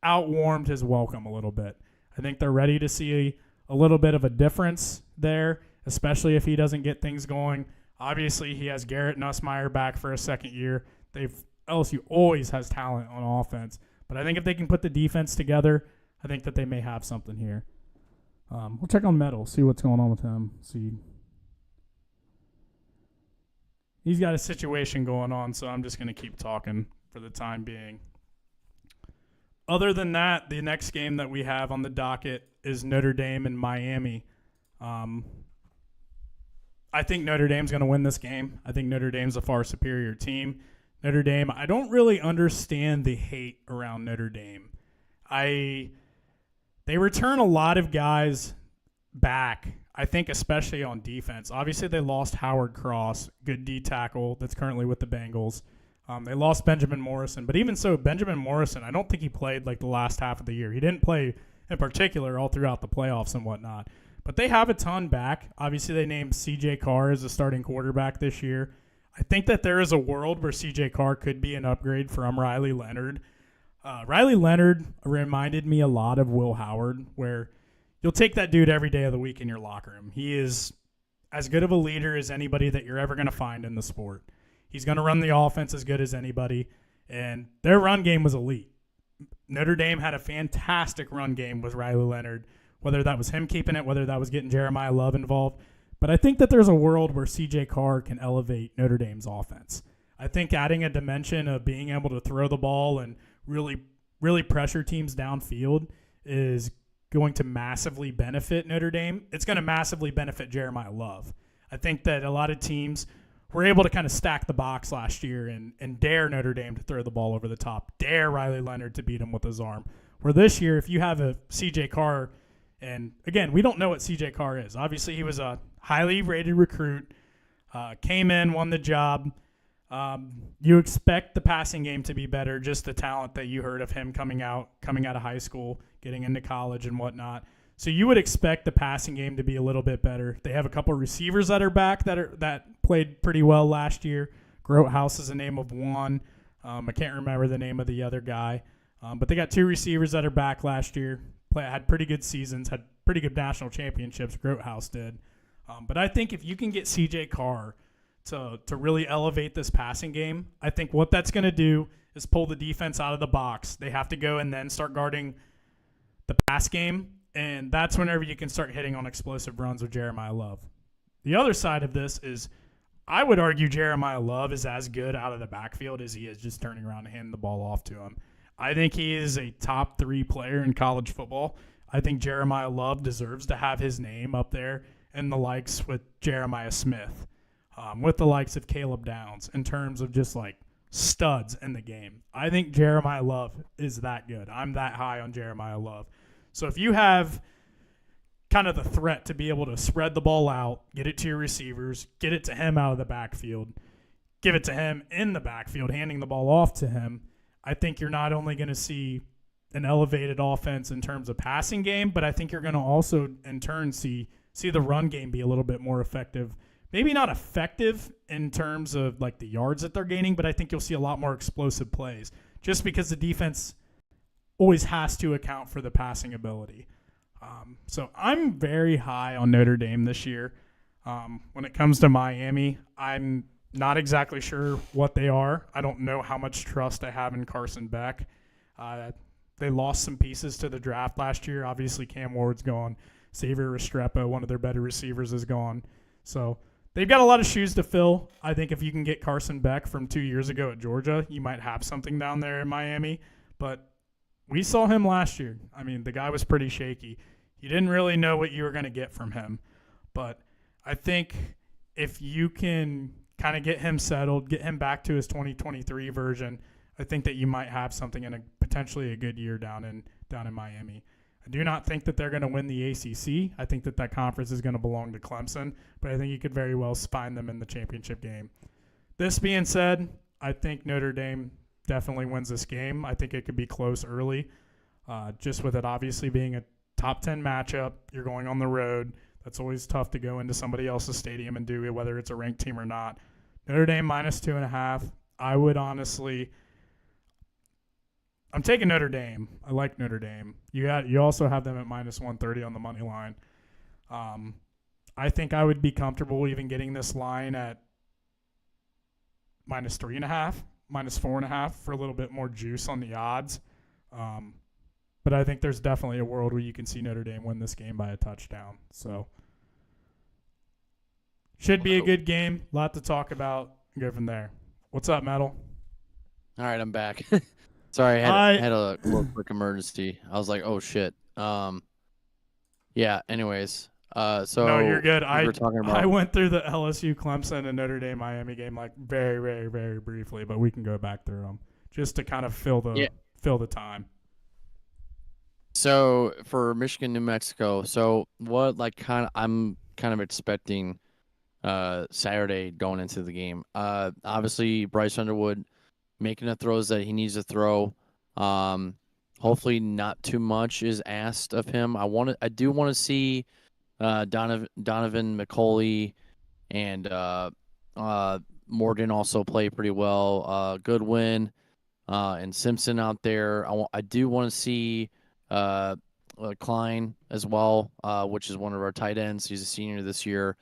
outwarmed his welcome a little bit. I think they're ready to see a little bit of a difference there, especially if he doesn't get things going. Obviously, he has Garrett Nussmeier back for a second year. LSU always has talent on offense, but I think if they can put the defense together, I think that they may have something here. We'll check on Metal, see what's going on with him. He's got a situation going on, so I'm just going to keep talking for the time being. Other than that, the next game that we have on the docket is Notre Dame and Miami. I think Notre Dame's going to win this game. I think Notre Dame's a far superior team. Notre Dame, I don't really understand the hate around Notre Dame. They return a lot of guys back, I think especially on defense. Obviously, they lost Howard Cross, good D tackle that's currently with the Bengals. They lost Benjamin Morrison, but even so, Benjamin Morrison, I don't think he played like the last half of the year. He didn't play in particular all throughout the playoffs and whatnot. But they have a ton back. Obviously, they named C.J. Carr as a starting quarterback this year. I think that there is a world where C.J. Carr could be an upgrade from Riley Leonard. Riley Leonard reminded me a lot of Will Howard, where you'll take that dude every day of the week in your locker room. He is as good of a leader as anybody that you're ever going to find in the sport. He's going to run the offense as good as anybody, and their run game was elite. Notre Dame had a fantastic run game with Riley Leonard, whether that was him keeping it, whether that was getting Jeremiah Love involved. But I think that there's a world where C.J. Carr can elevate Notre Dame's offense. I think adding a dimension of being able to throw the ball and really pressure teams downfield is going to massively benefit Notre Dame. It's going to massively benefit Jeremiah Love. I think that a lot of teams were able to kind of stack the box last year and dare Notre Dame to throw the ball over the top, dare Riley Leonard to beat him with his arm. Where this year, if you have a C.J. Carr, and again, we don't know what C.J. Carr is. Obviously, he was a highly rated recruit, came in, won the job. You expect the passing game to be better, just the talent that you heard of him coming out of high school, getting into college and whatnot. So you would expect the passing game to be a little bit better. They have a couple of receivers that are back that played pretty well last year. Grotehouse is the name of one. I can't remember the name of the other guy. But they got two receivers that are back last year. Had pretty good seasons, had pretty good national championships. Grotehouse did. But I think if you can get C.J. Carr to really elevate this passing game, I think what that's going to do is pull the defense out of the box. They have to go and then start guarding the pass game, and that's whenever you can start hitting on explosive runs with Jeremiah Love. The other side of this is I would argue Jeremiah Love is as good out of the backfield as he is just turning around and handing the ball off to him. I think he is a top 3 player in college football. I think Jeremiah Love deserves to have his name up there and the likes with Jeremiah Smith, with the likes of Caleb Downs in terms of just like studs in the game. I think Jeremiah Love is that good. I'm that high on Jeremiah Love. So if you have kind of the threat to be able to spread the ball out, get it to your receivers, get it to him out of the backfield, give it to him in the backfield, handing the ball off to him, I think you're not only going to see an elevated offense in terms of passing game, but I think you're going to also in turn see the run game be a little bit more effective. Maybe not effective in terms of like the yards that they're gaining, but I think you'll see a lot more explosive plays just because the defense always has to account for the passing ability. So I'm very high on Notre Dame this year. When it comes to Miami, I'm not exactly sure what they are. I don't know how much trust I have in Carson Beck. They lost some pieces to the draft last year. Obviously, Cam Ward's gone. Xavier Restrepo, one of their better receivers, is gone. So they've got a lot of shoes to fill. I think if you can get Carson Beck from 2 years ago at Georgia, you might have something down there in Miami. But we saw him last year. I mean, the guy was pretty shaky. You didn't really know what you were going to get from him. But I think if you can kind of get him settled, get him back to his 2023 version, I think that you might have something in potentially a good year down in Miami. I do not think that they're going to win the ACC. I think that conference is going to belong to Clemson, but I think you could very well find them in the championship game. This being said, I think Notre Dame definitely wins this game. I think it could be close early, just with it obviously being a top 10 matchup. You're going on the road. That's always tough to go into somebody else's stadium and do it, whether it's a ranked team or not. Notre Dame -2.5. I would honestly, I'm taking Notre Dame. I like Notre Dame. You also have them at -130 on the money line. I think I would be comfortable even getting this line at -3.5, -4.5 for a little bit more juice on the odds. But I think there's definitely a world where you can see Notre Dame win this game by a touchdown. So should be a good game. A lot to talk about. Go from there. What's up, Metal? All right, I'm back. Sorry, I had a little quick emergency. I was like, oh shit. Yeah. Anyways, so no, you're good. We were talking about. I went through the LSU, Clemson, and Notre Dame Miami game like very, very, very briefly, but we can go back through them just to kind of fill the time. So for Michigan, New Mexico, so what I'm kind of expecting Saturday going into the game. Obviously Bryce Underwood making the throws that he needs to throw. Hopefully not too much is asked of him. I do want to see Donovan McCauley and Morgan also play pretty well. Goodwin and Simpson out there. I do want to see Klein as well, which is one of our tight ends. He's a senior this year.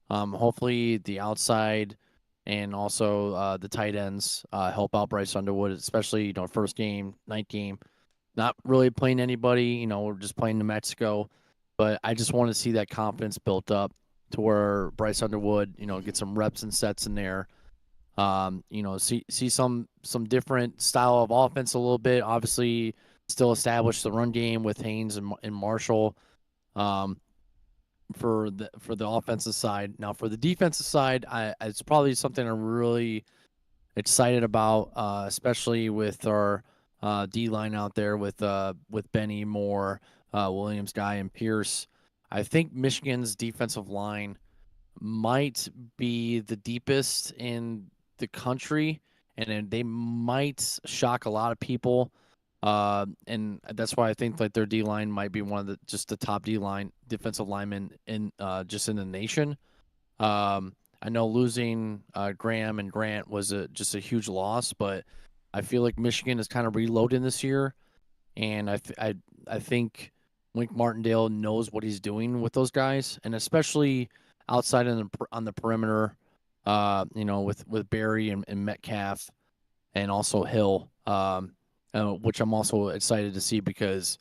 Hopefully the outside and also the tight ends help out Bryce Underwood, especially first game, night game. Not really playing anybody, we're just playing New Mexico, but I just want to see that confidence built up to where Bryce Underwood, get some reps and sets in there. See some different style of offense a little bit. Obviously, still establish the run game with Haynes and Marshall for the offensive side. Now for the defensive side, it's probably something I'm really excited about, especially with our D line out there with Benny Moore, Williams, Guy, and Pierce. I think Michigan's defensive line might be the deepest in the country, and they might shock a lot of people. And that's why I think their D line might be one of the top D line defensive linemen in just in the nation. I know losing Graham and Grant was just a huge loss, but I feel like Michigan is kind of reloading this year, and I think Wink Martindale knows what he's doing with those guys, and especially outside on the perimeter, with Barry and Metcalf, and also Hill. Which I'm also excited to see because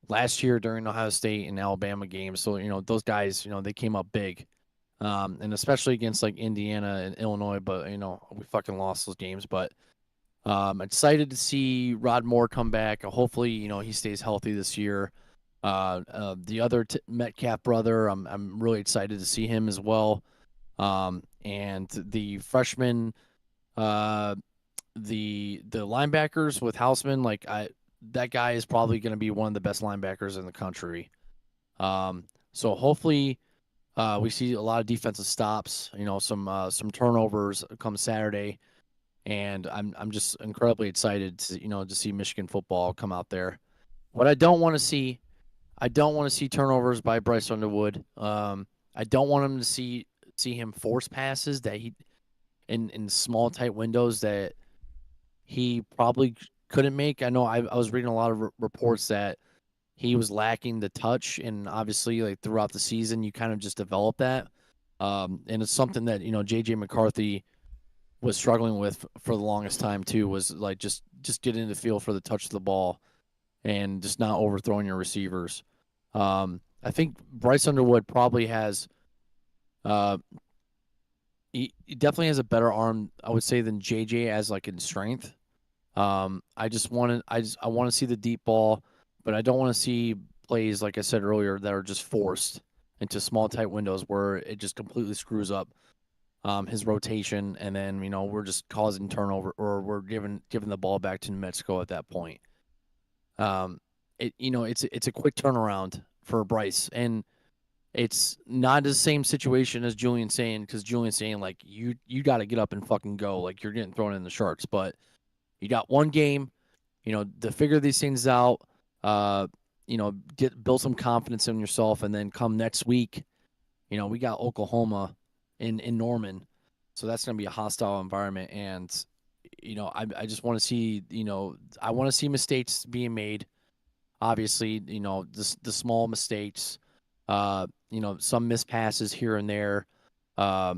last year during Ohio State and Alabama games, so those guys, they came up big, and especially against Indiana and Illinois, but we fucking lost those games. But excited to see Rod Moore come back. Hopefully, he stays healthy this year. The other Metcalf brother, I'm really excited to see him as well. And the freshman. The linebackers with Houseman, that guy is probably going to be one of the best linebackers in the country. So hopefully We see a lot of defensive stops, some turnovers come Saturday, and I'm just incredibly excited to see Michigan football come out there. What I don't want to see turnovers by Bryce Underwood. I don't want him to see him force passes that he in small tight windows that he probably couldn't make. I know I was reading a lot of reports that he was lacking the touch, and obviously, like throughout the season, you kind of just develop that. And it's something that JJ McCarthy was struggling with for the longest time too. Was like just getting the feel for the touch of the ball and just not overthrowing your receivers. I think Bryce Underwood probably has. Uh, he definitely has a better arm, I would say, than JJ as like in strength. I want to see the deep ball, but I don't want to see plays like I said earlier that are just forced into small tight windows where it just completely screws up his rotation, and then we're just causing turnover or we're giving the ball back to New Mexico at that point. It's a quick turnaround for Bryce, and it's not the same situation as Julian saying, because Julian's saying like you got to get up and fucking go, like you're getting thrown in the sharks, but you got one game, to figure these things out, build some confidence in yourself, and then come next week, we got Oklahoma in Norman, so that's going to be a hostile environment, and I just want to see, I want to see mistakes being made. Obviously, the small mistakes, some missed passes here and there. I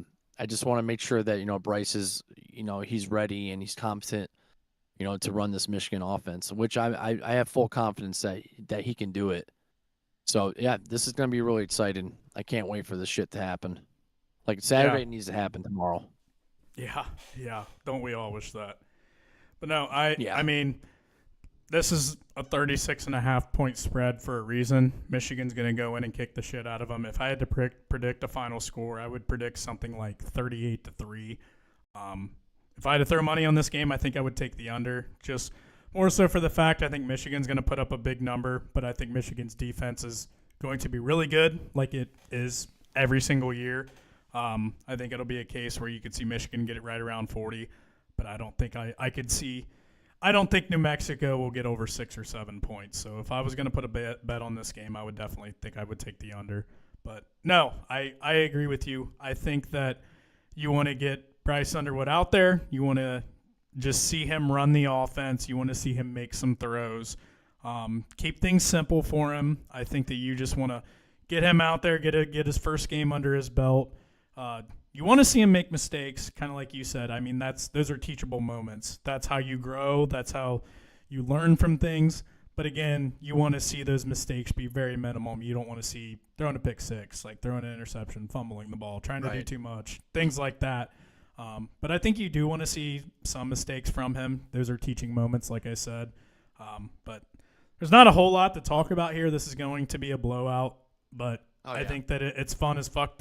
just want to make sure that Bryce is, he's ready and he's competent, to run this Michigan offense, which I have full confidence that he can do it. So yeah, this is going to be really exciting. I can't wait for this shit to happen. Like Saturday, Yeah. it needs to happen tomorrow. Yeah. Yeah. Don't we all wish that? But no, I Yeah. I mean, this is a 36.5 point spread for a reason. Michigan's going to go in and kick the shit out of them. If I had to predict a final score, I would predict something like 38-3. If I had to throw money on this game, I think I would take the under. Just more so for the fact I think Michigan's going to put up a big number, but I think Michigan's defense is going to be really good, like it is every single year. I think it'll be a case where you could see Michigan get it right around 40, but I don't think I could see. I don't think New Mexico will get over 6 or 7 points. So if I was going to put a bet on this game, I would definitely think I would take the under. But no, I agree with you. I think that you want to get Bryce Underwood out there. You want to just see him run the offense. You want to see him make some throws. Keep things simple for him. I think that you just want to get him out there, get his first game under his belt. You want to see him make mistakes, kind of like you said. I mean, those are teachable moments. That's how you grow. That's how you learn from things. But again, you want to see those mistakes be very minimum. You don't want to see throwing a pick six, like throwing an interception, fumbling the ball, trying to do too much, things like that. But I think you do want to see some mistakes from him. Those are teaching moments, like I said. But there's not a whole lot to talk about here. This is going to be a blowout. But I think that it's fun as fuck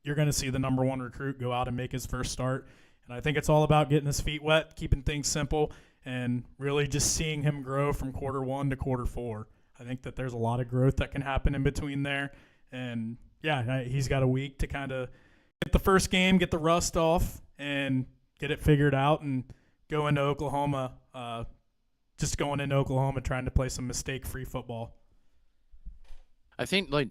you're going to see the number one recruit go out and make his first start. And I think it's all about getting his feet wet, keeping things simple, and really just seeing him grow from quarter one to quarter four. I think that there's a lot of growth that can happen in between there. And, yeah, he's got a week to kind of get the first game, get the rust off, and get it figured out and go into Oklahoma, trying to play some mistake-free football. I think, like,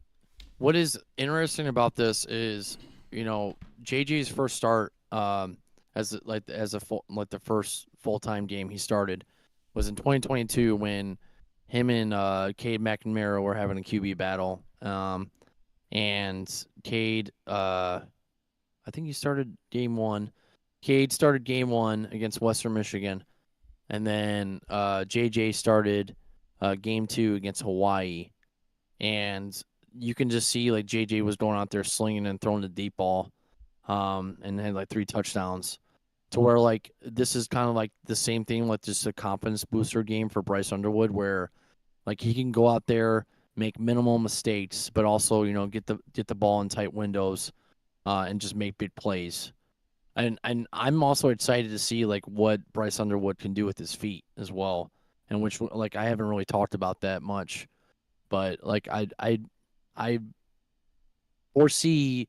what is interesting about this is, JJ's first start as the first full-time game he started was in 2022 when him and Cade McNamara were having a QB battle. And Cade, I think he started game one. Cade started game one against Western Michigan, and then JJ started game two against Hawaii, and you can just see like JJ was going out there slinging and throwing the deep ball, and had like 3 touchdowns. To where like this is kind of like the same thing, like just a confidence booster game for Bryce Underwood, where like he can go out there, make minimal mistakes, but also get the ball in tight windows, and just make big plays. And I'm also excited to see like what Bryce Underwood can do with his feet as well, and which like I haven't really talked about that much, but like I foresee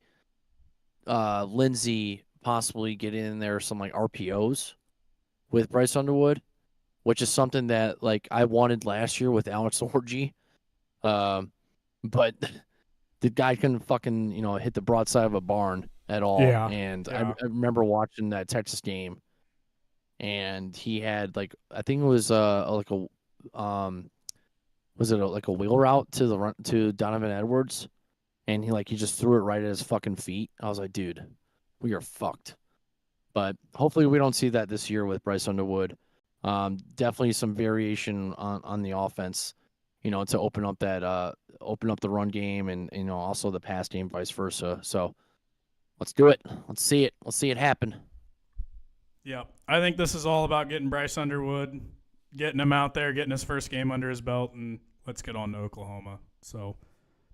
Lindsey possibly getting in there some like RPOs with Bryce Underwood, which is something that like I wanted last year with Alex Orji. But the guy couldn't fucking, hit the broadside of a barn at all. Yeah. And I Yeah. remember watching that Texas game, and he had like I think it was like a was it like a wheel route to the run to Donovan Edwards, and he just threw it right at his fucking feet. I was like, dude, we are fucked. But hopefully we don't see that this year with Bryce Underwood. Definitely some variation on the offense, to open up the run game and also the pass game, vice versa. So let's do it. Let's see it. Let's see it happen. Yeah. I think this is all about getting Bryce Underwood, getting him out there, getting his first game under his belt, and let's get on to Oklahoma. So,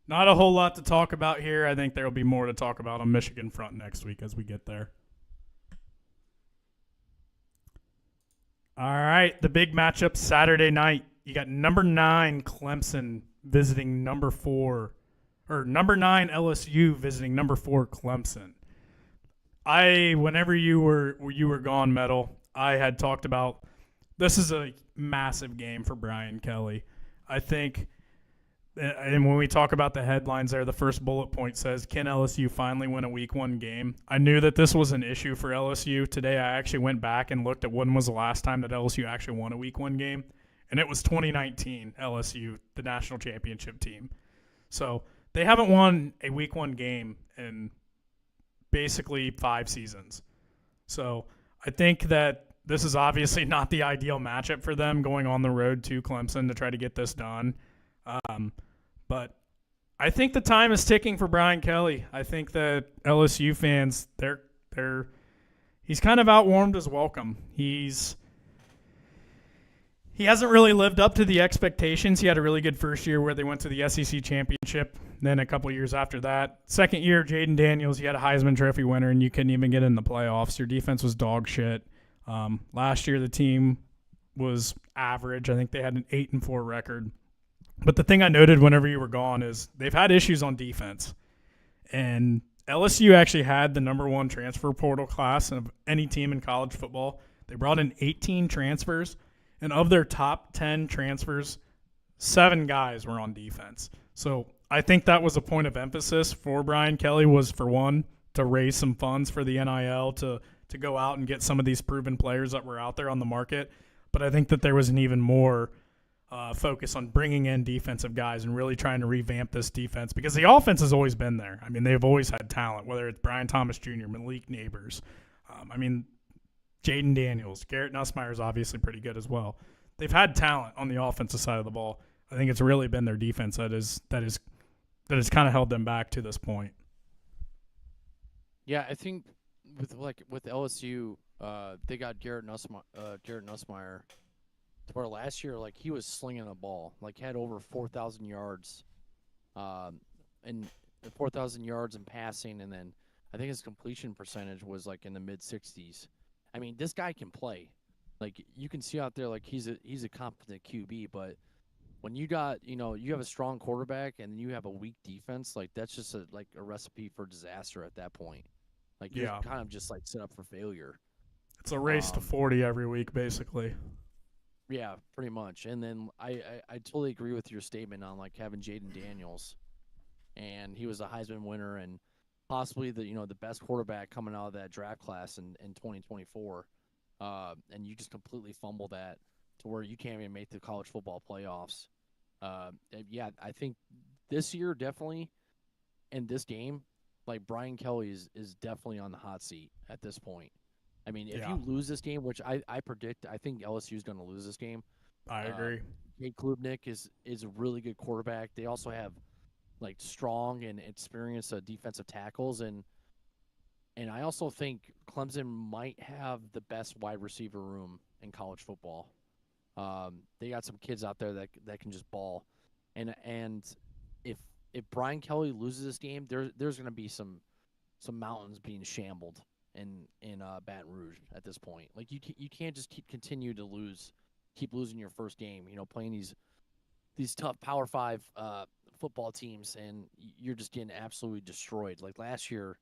not a whole lot to talk about here. I think there will be more to talk about on Michigan front next week as we get there. All right, the big matchup Saturday night. You got number 9 Clemson visiting number 4, or number 9 LSU visiting number 4 Clemson. Whenever you were gone, Metal, I had talked about this is a massive game for Brian Kelly. I think, and when we talk about the headlines there, the first bullet point says, can LSU finally win a week 1 game? I knew that this was an issue for LSU. Today I actually went back and looked at when was the last time that LSU actually won a week 1 game, and it was 2019 LSU, the national championship team. So they haven't won a week 1 game in basically 5 seasons. So I think that this is obviously not the ideal matchup for them going on the road to Clemson to try to get this done. But I think the time is ticking for Brian Kelly. I think that LSU fans, he's kind of outwarmed his welcome. He hasn't really lived up to the expectations. He had a really good first year where they went to the SEC championship. Then a couple years after that, second year, Jaden Daniels, he had a Heisman Trophy winner, and you couldn't even get in the playoffs. Your defense was dog shit. Last year, the team was average. I think they had an 8-4 record. But the thing I noted whenever you were gone is they've had issues on defense. And LSU actually had the number 1 transfer portal class of any team in college football. They brought in 18 transfers. And of their top 10 transfers, 7 guys were on defense. So I think that was a point of emphasis for Brian Kelly was, for one, to raise some funds for the NIL to go out and get some of these proven players that were out there on the market. But I think that there was an even more focus on bringing in defensive guys and really trying to revamp this defense because the offense has always been there. I mean, they've always had talent, whether it's Brian Thomas Jr., Malik Neighbors. Jaden Daniels, Garrett Nussmeier is obviously pretty good as well. They've had talent on the offensive side of the ball. I think it's really been their defense that has kind of held them back to this point. Yeah, I think with LSU, they got Garrett Nussmeier. Where last year, he was slinging the ball, had over 4,000 yards, and 4,000 yards in passing, and then I think his completion percentage was in the mid 60s. I mean, this guy can play. You can see out there, he's a competent QB, but when you got, you have a strong quarterback and you have a weak defense, that's just a recipe for disaster at that point. You're kind of just set up for failure. It's a race to 40 every week, basically. Yeah, pretty much. And then I totally agree with your statement on having Jaden Daniels, and he was a Heisman winner and possibly the best quarterback coming out of that draft class in 2024. And you just completely fumble that to where you can't even make the college football playoffs. Yeah, I think this year definitely in this game, Brian Kelly is definitely on the hot seat at this point. I mean, if you lose this game, which I predict, I think LSU is going to lose this game. I agree. Cade Klubnik is a really good quarterback. They also have strong and experienced defensive tackles, and I also think Clemson might have the best wide receiver room in college football. They got some kids out there that can just ball, and if Brian Kelly loses this game, there's going to be some mountains being shambled in Baton Rouge at this point. You can't just continue to keep losing your first game. Playing these tough Power 5 football teams, and you're just getting absolutely destroyed. Like last year,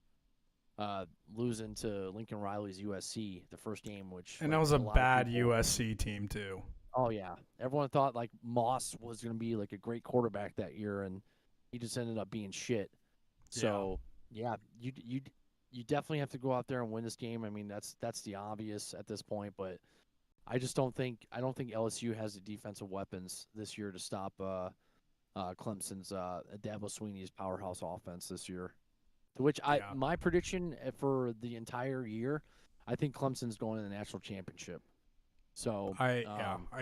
losing to Lincoln Riley's USC the first game, which And like, that was a lot of bad people- USC team too. Oh yeah, everyone thought like Moss was going to be like a great quarterback that year, and he just ended up being shit. So yeah, you definitely have to go out there and win this game. I mean, that's the obvious at this point, but I don't think LSU has the defensive weapons this year to stop Clemson's Dabo Swinney's powerhouse offense this year. To which my prediction for the entire year, I think Clemson's going to the national championship. So I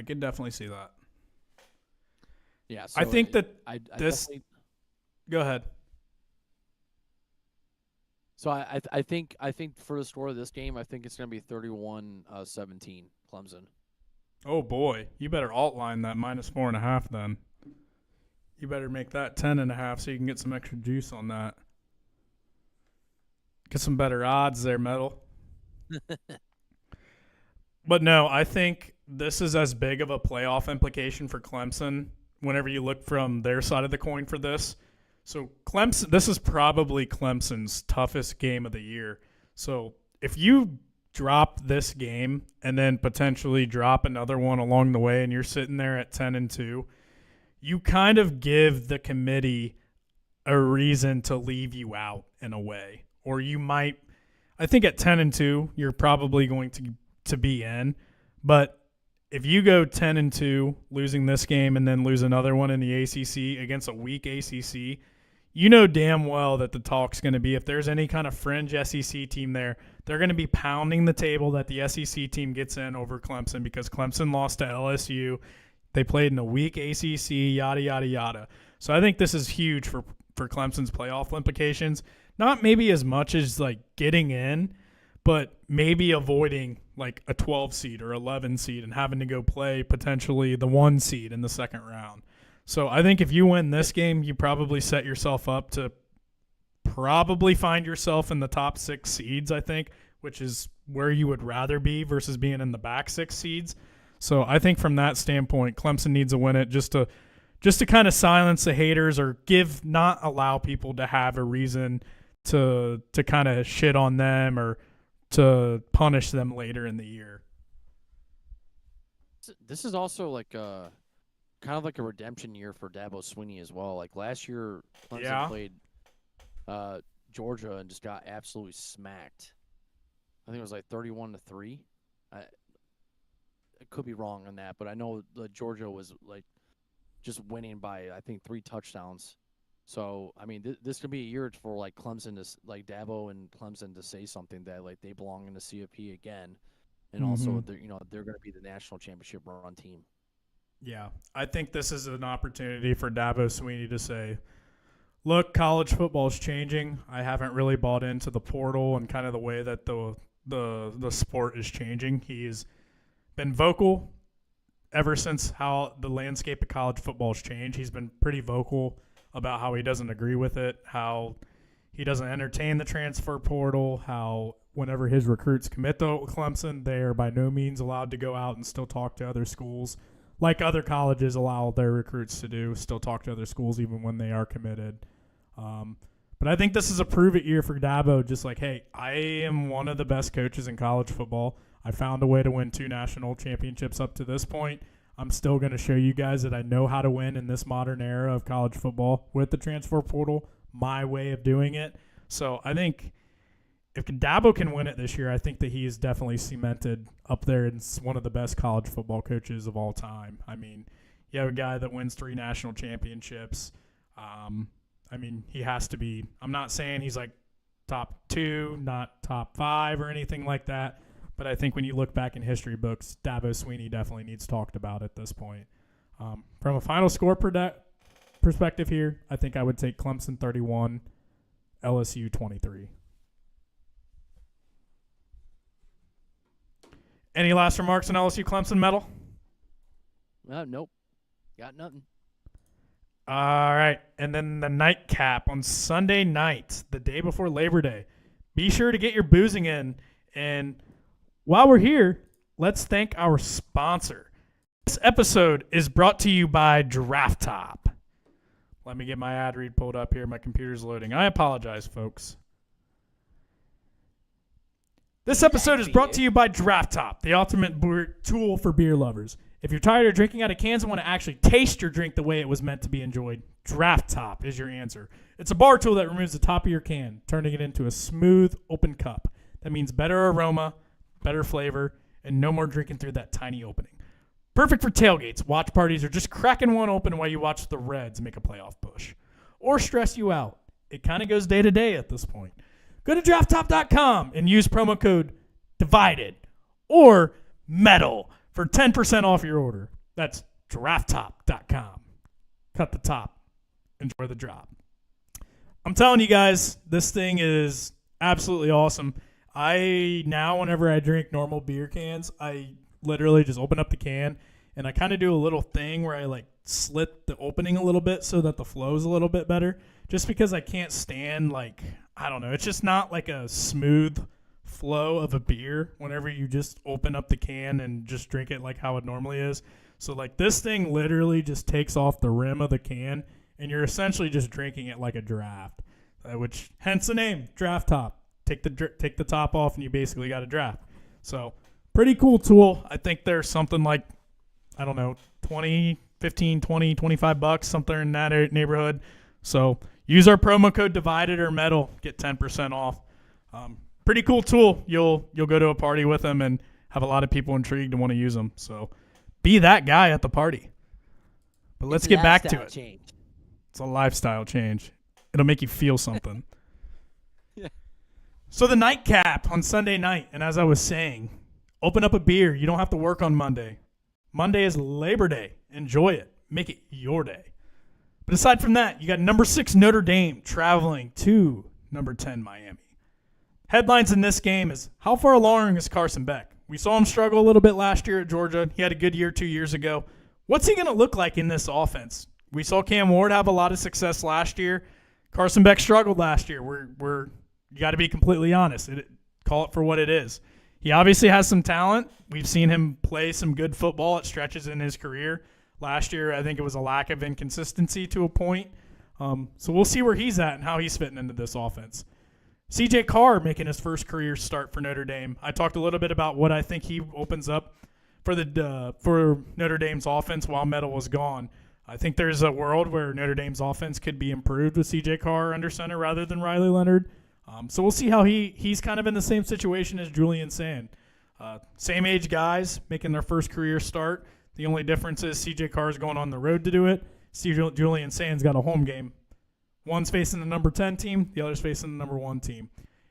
can definitely see that. Yeah, so I think that I this. Go ahead. So I think for the score of this game, I think it's going to be 31-17 Clemson. Oh boy, you better outline that -4.5 then. You better make that 10.5 so you can get some extra juice on that. Get some better odds there, Metal. But no, I think this is as big of a playoff implication for Clemson whenever you look from their side of the coin for this. So Clemson, this is probably Clemson's toughest game of the year. So if you drop this game and then potentially drop another one along the way and you're sitting there at 10-2, you kind of give the committee a reason to leave you out in a way. Or you might, I think at 10-2, you're probably going to be in. But if you go 10-2, losing this game and then lose another one in the ACC against a weak ACC, you know damn well that the talk's going to be, if there's any kind of fringe SEC team there, they're going to be pounding the table that the SEC team gets in over Clemson because Clemson lost to LSU. They played in a weak ACC, yada, yada, yada. So I think this is huge for Clemson's playoff implications. Not maybe as much as like getting in, but maybe avoiding like a 12 seed or 11 seed and having to go play potentially the 1 seed in the second round. So I think if you win this game, you probably set yourself up to probably find yourself in the top 6 seeds, I think, which is where you would rather be versus being in the back 6 seeds. So I think from that standpoint, Clemson needs to win it just to kind of silence the haters or not allow people to have a reason to kind of shit on them or to punish them later in the year. This is also like a kind of like a redemption year for Dabo Swinney as well. Like last year, Clemson played Georgia and just got absolutely smacked. I think it was like 31-3. I could be wrong on that, but I know Georgia was like just winning by I think 3 touchdowns. So I mean, this could be a year for like Clemson to like Dabo and Clemson to say something that like they belong in the CFP again, and also they're going to be the national championship run team. Yeah, I think this is an opportunity for Dabo Swinney to say, look, college football is changing. I haven't really bought into the portal and kind of the way that the sport is changing. He's been vocal ever since how the landscape of college football has changed. He's been pretty vocal about how he doesn't agree with it, how he doesn't entertain the transfer portal, how whenever his recruits commit to Clemson, they are by no means allowed to go out and still talk to other schools, like other colleges allow their recruits to do, still talk to other schools even when they are committed. But I think this is a prove-it year for Dabo, just like, hey, I am one of the best coaches in college football. I found a way to win 2 national championships up to this point. I'm still going to show you guys that I know how to win in this modern era of college football with the transfer portal, my way of doing it. So I think if Dabo can win it this year, I think that he is definitely cemented up there and one of the best college football coaches of all time. I mean, you have a guy that wins 3 national championships. I mean, he has to be. I'm not saying he's like top 2, not top 5 or anything like that. But I think when you look back in history books, Dabo Swinney definitely needs talked about at this point. From a final score perspective here, I think I would take Clemson 31, LSU 23. Any last remarks on LSU Clemson, Metal? Nope. Got nothing. All right. And then the nightcap on Sunday night, the day before Labor Day. Be sure to get your boozing in. And while we're here, let's thank our sponsor. This episode is brought to you by Draft Top. Let me get my ad read pulled up here. My computer's loading. I apologize, folks. This episode is brought to you by Draft Top, the ultimate tool for beer lovers. If you're tired of drinking out of cans and want to actually taste your drink the way it was meant to be enjoyed, Draft Top is your answer. It's a bar tool that removes the top of your can, turning it into a smooth, open cup. That means better aroma, better flavor, and no more drinking through that tiny opening. Perfect for tailgates, watch parties, or just cracking one open while you watch the Reds make a playoff push. Or stress you out. It kind of goes day to day at this point. Go to drafttop.com and use promo code DIVIDED or METAL for 10% off your order. That's drafttop.com. Cut the top. Enjoy the drop. I'm telling you guys, this thing is absolutely awesome. Whenever I drink normal beer cans, I literally just open up the can and I kind of do a little thing where I like slit the opening a little bit so that the flow is a little bit better. Just because I can't stand it's just not like a smooth flow of a beer whenever you just open up the can and just drink it like how it normally is. So like this thing literally just takes off the rim of the can and you're essentially just drinking it like a draft, which hence the name, Draft Top. Take the top off and you basically got a draft. So pretty cool tool. I think there's something like, 15, 20, 25 bucks, something in that neighborhood. So use our promo code DIVIDED or METAL, get 10% off. Pretty cool tool. You'll go to a party with them and have a lot of people intrigued and want to use them. So be that guy at the party. But let's get back to it. Change. It's a lifestyle change. It'll make you feel something. Yeah. So the nightcap on Sunday night, and as I was saying, open up a beer. You don't have to work on Monday. Monday is Labor Day. Enjoy it. Make it your day. But aside from that, you got number 6 Notre Dame traveling to number 10 Miami. Headlines in this game is, how far along is Carson Beck? We saw him struggle a little bit last year at Georgia. He had a good year 2 years ago. What's he going to look like in this offense? We saw Cam Ward have a lot of success last year. Carson Beck struggled last year. You got to be completely honest. Call it for what it is. He obviously has some talent. We've seen him play some good football at stretches in his career. Last year, I think it was a lack of inconsistency to a point. So we'll see where he's at and how he's fitting into this offense. CJ Carr making his first career start for Notre Dame. I talked a little bit about what I think he opens up for Notre Dame's offense while Metal was gone. I think there's a world where Notre Dame's offense could be improved with CJ Carr under center rather than Riley Leonard. So we'll see how he's kind of in the same situation as Julian Sand. Same age guys making their first career start. The only difference is CJ Carr is going on the road to do it. Julian Sand's got a home game. One's facing the number 10 team, the other's facing the number 1 team.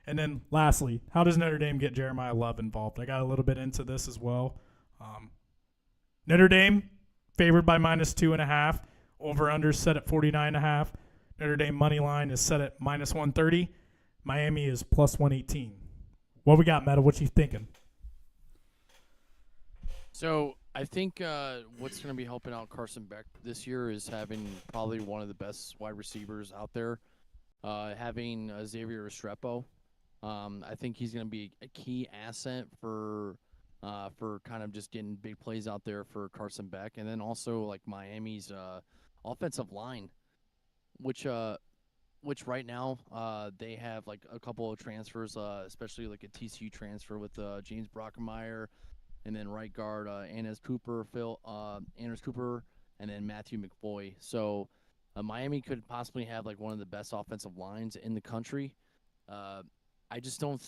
And then lastly, how does Notre Dame get Jeremiah Love involved? I got a little bit into this as well. Notre Dame favored by -2.5. Over-under set at 49.5. Notre Dame money line is set at -130. Miami is +118. What we got, Meta? What you thinking? So I think what's going to be helping out Carson Beck this year is having probably one of the best wide receivers out there. Having Xavier Restrepo. I think he's going to be a key asset for kind of just getting big plays out there for Carson Beck. And then also like Miami's offensive line, which right now they have like a couple of transfers, especially like a TCU transfer with James Brockermeyer, and then right guard Anders Cooper, and then Matthew McFoy. So Miami could possibly have like one of the best offensive lines in the country. I don't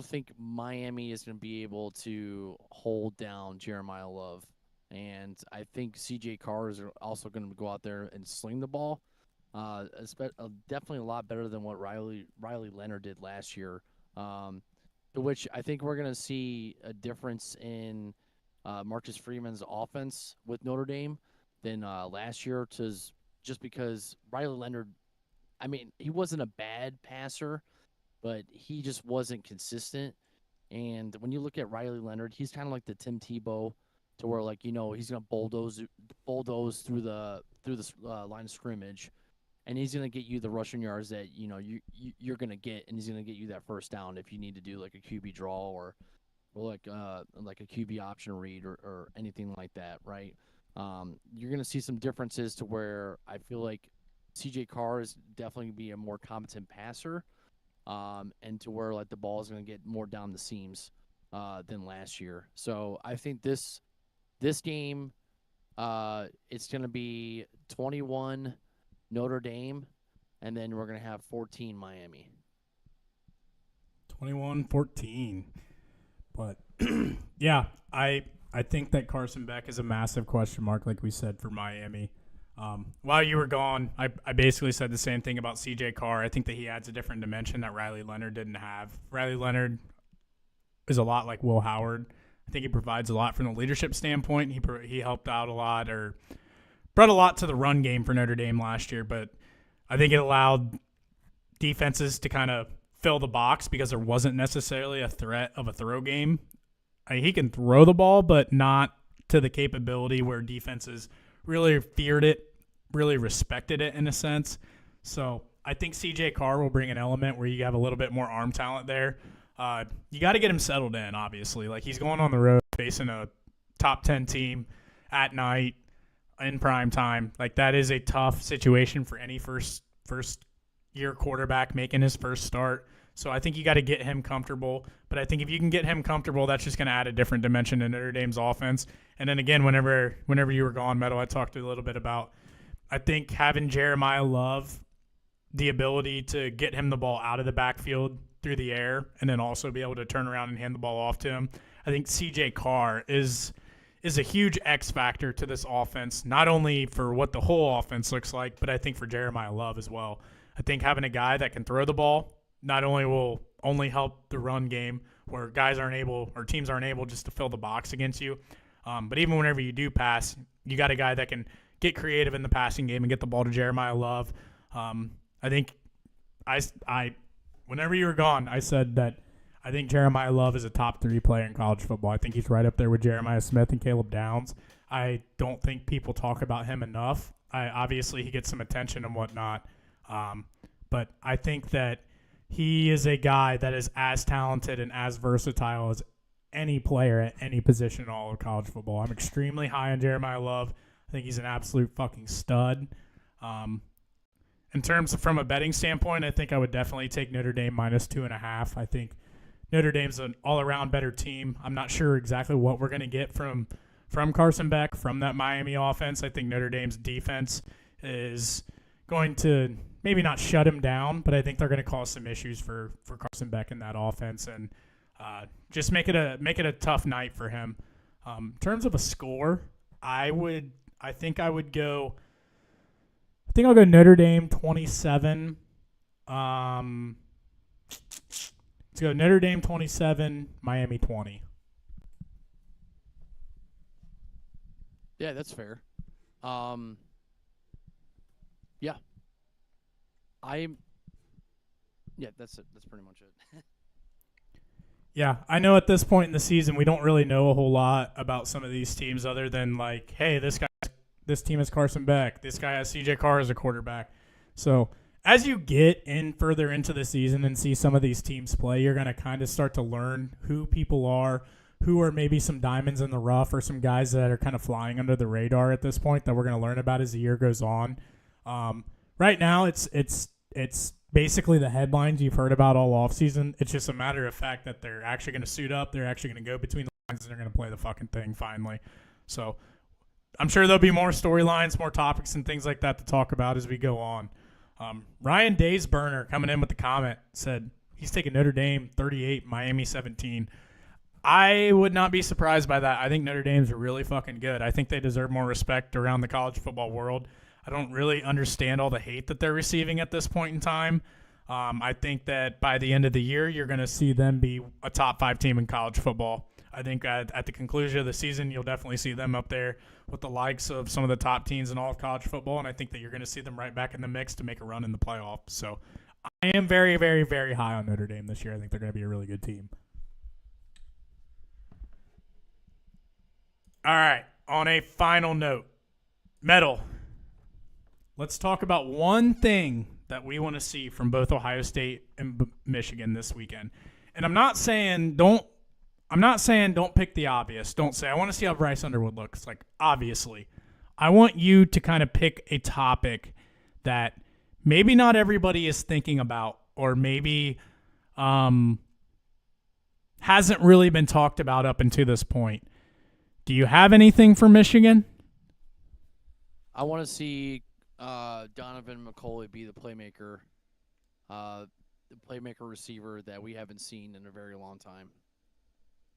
think Miami is going to be able to hold down Jeremiah Love. And I think CJ Carr is also going to go out there and sling the ball. Definitely a lot better than what Riley Leonard did last year. To which I think we're going to see a difference in Marcus Freeman's offense with Notre Dame than last year, just because Riley Leonard, I mean, he wasn't a bad passer, but he just wasn't consistent. And when you look at Riley Leonard, he's kind of like the Tim Tebow, to where he's going to bulldoze through the line of scrimmage, and he's going to get you the rushing yards that you're going to get, and he's going to get you that first down if you need to do like a QB draw or like a QB option read or anything like that, right? You're going to see some differences to where I feel like CJ Carr is definitely going to be a more competent passer, and to where like the ball is going to get more down the seams than last year. So I think this game, it's going to be 21 Notre Dame, and then we're going to have 14 Miami. 21-14. But yeah, I think that Carson Beck is a massive question mark, like we said, for Miami. While you were gone, I basically said the same thing about CJ Carr. I think that he adds a different dimension that Riley Leonard didn't have. Riley Leonard is a lot like Will Howard. I think he provides a lot from the leadership standpoint. He helped out a lot, or brought a lot to the run game for Notre Dame last year, but I think it allowed defenses to kind of fill the box because there wasn't necessarily a threat of a throw game. He can throw the ball, but not to the capability where defenses really feared it, really respected it in a sense. So I think CJ Carr will bring an element where you have a little bit more arm talent there. You got to get him settled in, obviously. Like, he's going on the road facing a top 10 team at night in prime time. Like, that is a tough situation for any first year quarterback making his first start. So I think you got to get him comfortable. But I think if you can get him comfortable, that's just going to add a different dimension to Notre Dame's offense. And then again, whenever you were gone, Metal, I talked a little bit about, I think having Jeremiah Love, the ability to get him the ball out of the backfield through the air and then also be able to turn around and hand the ball off to him. I think CJ Carr is a huge X factor to this offense, not only for what the whole offense looks like, but I think for Jeremiah Love as well. I think having a guy that can throw the ball not only will only help the run game where guys aren't able or teams aren't able just to fill the box against you, but even whenever you do pass, you got a guy that can get creative in the passing game and get the ball to Jeremiah Love. I think whenever you were gone, I said that I think Jeremiah Love is a top 3 player in college football. I think he's right up there with Jeremiah Smith and Caleb Downs. I don't think people talk about him enough. Obviously, he gets some attention and whatnot, but I think that he is a guy that is as talented and as versatile as any player at any position in all of college football. I'm extremely high on Jeremiah Love. I think he's an absolute fucking stud. In terms of from a betting standpoint, I think I would definitely take Notre Dame minus 2.5. I think Notre Dame's an all-around better team. I'm not sure exactly what we're going to get from Carson Beck, from that Miami offense. I think Notre Dame's defense is going to maybe not shut him down, but I think they're going to cause some issues for Carson Beck in that offense and just make it a tough night for him. In terms of a score, I think I'll go Notre Dame 27. Let's go Notre Dame 27, Miami 20. Yeah, that's fair. Yeah. That's it. That's pretty much it. Yeah, I know at this point in the season we don't really know a whole lot about some of these teams other than like, hey, this team has Carson Beck. This guy has CJ Carr as a quarterback. So as you get in further into the season and see some of these teams play, you're going to kind of start to learn who people are, who are maybe some diamonds in the rough or some guys that are kind of flying under the radar at this point that we're going to learn about as the year goes on. Right now, it's basically the headlines you've heard about all offseason. It's just a matter of fact that they're actually going to suit up. They're actually going to go between the lines and they're going to play the fucking thing finally. So I'm sure there'll be more storylines, more topics, and things like that to talk about as we go on. Ryan Daysburner coming in with the comment said he's taking Notre Dame 38, Miami 17. I would not be surprised by that. I think Notre Dame's really fucking good. I think they deserve more respect around the college football world. I don't really understand all the hate that they're receiving at this point in time. I think that by the end of the year, you're going to see them be a top 5 team in college football. I think at the conclusion of the season, you'll definitely see them up there with the likes of some of the top teams in all of college football, and I think that you're going to see them right back in the mix to make a run in the playoffs. So I am very, very, very high on Notre Dame this year. I think they're going to be a really good team. All right, on a final note, Metal, let's talk about one thing that we want to see from both Ohio State and Michigan this weekend. And I'm not saying don't pick the obvious. Don't say, I want to see how Bryce Underwood looks. Like, obviously. I want you to kind of pick a topic that maybe not everybody is thinking about, or maybe hasn't really been talked about up until this point. Do you have anything for Michigan? I want to see Donovan McCulley be the playmaker receiver that we haven't seen in a very long time.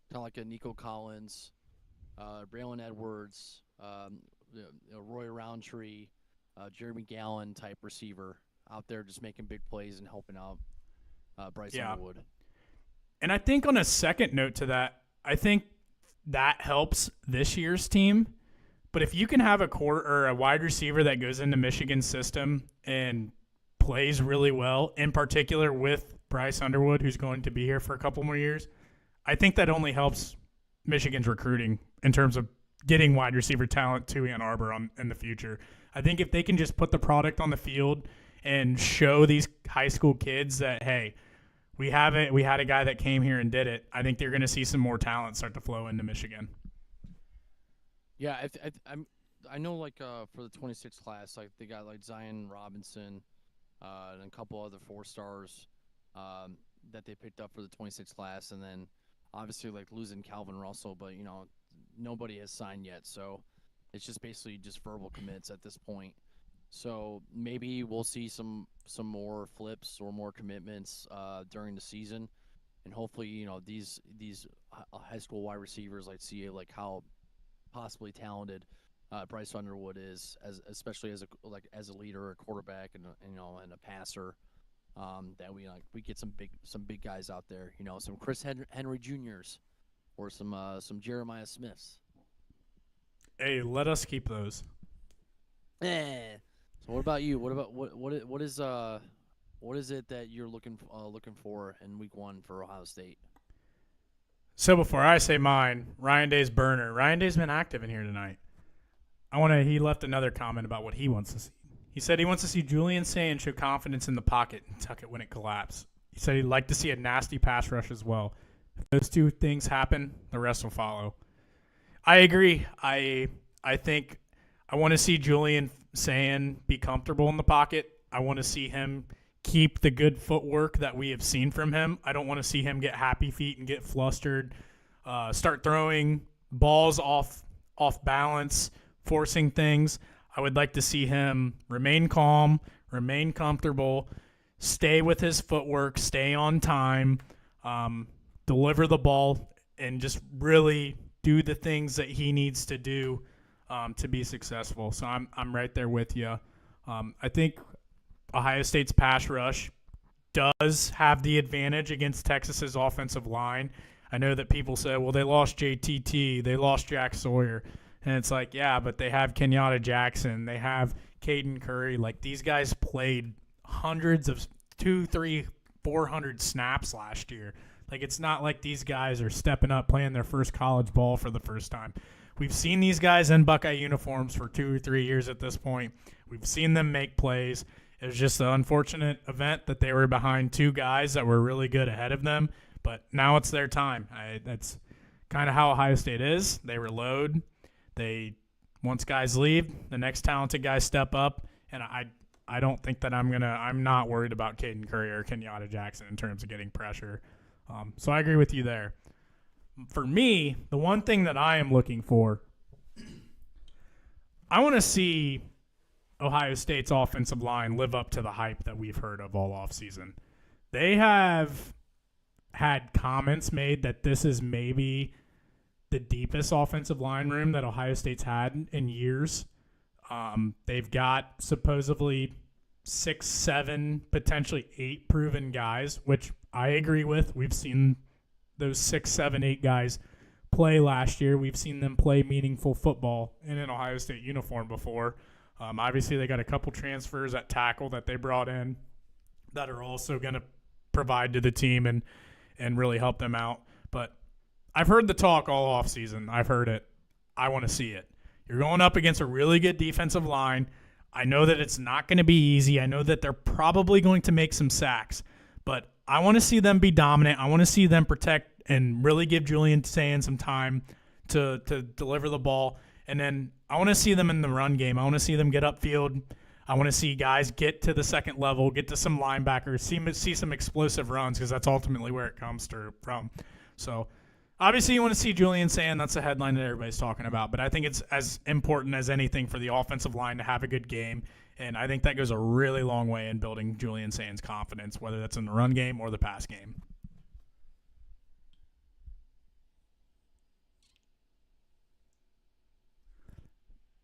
Kind of like a Nico Collins, Braylon Edwards, Roy Roundtree, Jeremy Gallen type receiver out there just making big plays and helping out Bryce Underwood. And I think on a second note to that, I think that helps this year's team. But if you can have a wide receiver that goes into Michigan's system and plays really well, in particular with Bryce Underwood, who's going to be here for a couple more years, I think that only helps Michigan's recruiting in terms of getting wide receiver talent to Ann Arbor in the future. I think if they can just put the product on the field and show these high school kids that, hey, we had a guy that came here and did it, I think they're going to see some more talent start to flow into Michigan. Yeah, I know like for the 26 class, like they got like Zion Robinson and a couple other 4-stars that they picked up for the 26 class, and then obviously like losing Calvin Russell, but nobody has signed yet, so it's just basically just verbal commits at this point. So maybe we'll see some more flips or more commitments during the season, and hopefully these high school wide receivers see like how possibly talented Bryce Underwood is, especially as a leader, a quarterback, and a passer. That we get some big guys out there, some Chris Henry Juniors or some Jeremiah Smiths. Hey, let us keep those. So what about you? What is it that you're looking for in week 1 for Ohio State? So before I say mine, Ryan Day's burner. Ryan Day's been active in here tonight. He left another comment about what he wants to see. He said he wants to see Julian Sand show confidence in the pocket and tuck it when it collapses. He said he'd like to see a nasty pass rush as well. If those two things happen, the rest will follow. I agree. I think I want to see Julian Sand be comfortable in the pocket. I want to see him keep the good footwork that we have seen from him. I don't want to see him get happy feet and get flustered, start throwing balls off balance, forcing things. I would like to see him remain calm, remain comfortable, stay with his footwork, stay on time, deliver the ball, and just really do the things that he needs to do to be successful. So I'm right there with you. I think Ohio State's pass rush does have the advantage against Texas's offensive line. I know that people say, well, they lost JTT, they lost Jack Sawyer. And it's like, yeah, but they have Kenyatta Jackson. They have Caden Curry. Like, these guys played hundreds of 200, 300, 400 snaps last year. Like, it's not like these guys are stepping up playing their first college ball for the first time. We've seen these guys in Buckeye uniforms for 2 or 3 years at this point. We've seen them make plays. It was just an unfortunate event that they were behind 2 guys that were really good ahead of them. But now it's their time. That's kind of how Ohio State is. They reload. Once guys leave, the next talented guys step up, and I don't think that I'm not worried about Caden Curry or Kenyatta Jackson in terms of getting pressure. So I agree with you there. For me, the one thing that I am looking for, I want to see Ohio State's offensive line live up to the hype that we've heard of all offseason. They have had comments made that this is maybe the deepest offensive line room that Ohio State's had in years. They've got supposedly 6, 7, potentially 8 proven guys, which I agree with. We've seen those 6, 7, 8 guys play last year. We've seen them play meaningful football in an Ohio State uniform before. Obviously, they got a couple transfers at tackle that they brought in that are also going to provide to the team and really help them out. But I've heard the talk all offseason. I've heard it. I want to see it. You're going up against a really good defensive line. I know that it's not going to be easy. I know that they're probably going to make some sacks. But I want to see them be dominant. I want to see them protect and really give Julian Sand some time to deliver the ball And then I want to see them in the run game. I want to see them get upfield. I want to see guys get to the second level, get to some linebackers, see some explosive runs because that's ultimately where it comes from. So obviously you want to see Julian Sand. That's the headline that everybody's talking about. But I think it's as important as anything for the offensive line to have a good game. And I think that goes a really long way in building Julian Sand's confidence, whether that's in the run game or the pass game.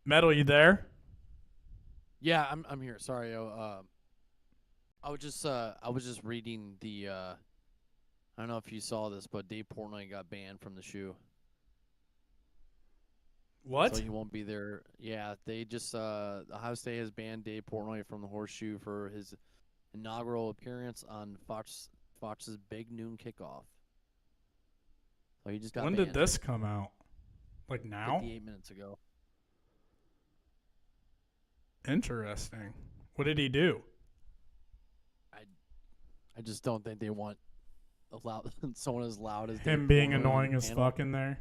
Metal, you there? Yeah, I'm here. Sorry, I was just reading the. I don't know if you saw this, but Dave Portnoy got banned from the shoe. What? So he won't be there. Yeah, they just Ohio State has banned Dave Portnoy from the horseshoe for his inaugural appearance on Fox's Big Noon Kickoff. So he just got When banned. did this come out? Like now? 58 minutes ago. Interesting. What did he do? I just don't think they want someone as loud as Him Dave being Portnoy annoying as panel. fuck in there?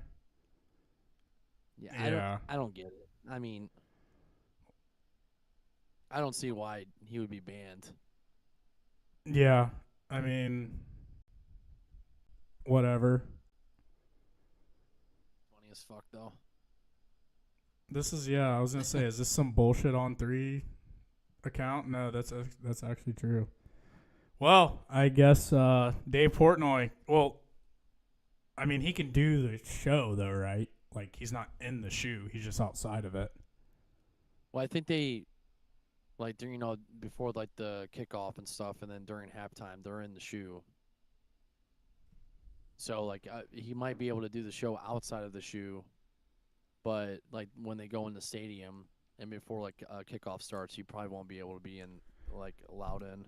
Yeah, I don't get it. I mean, I don't see why he would be banned. Yeah. I mean, whatever. Funny as fuck though. This is, I was going to say, is this some bullshit on 3 account? No, that's actually true. Well, I guess Dave Portnoy, I mean, he can do the show though, right? Like, he's not in the shoe. He's just outside of it. Well, I think they, like, during, before, like, the kickoff and stuff, and then during halftime, they're in the shoe. So, like, he might be able to do the show outside of the shoe, but, like, when they go in the stadium and before, like, kickoff starts, he probably won't be able to be in, like, allowed in.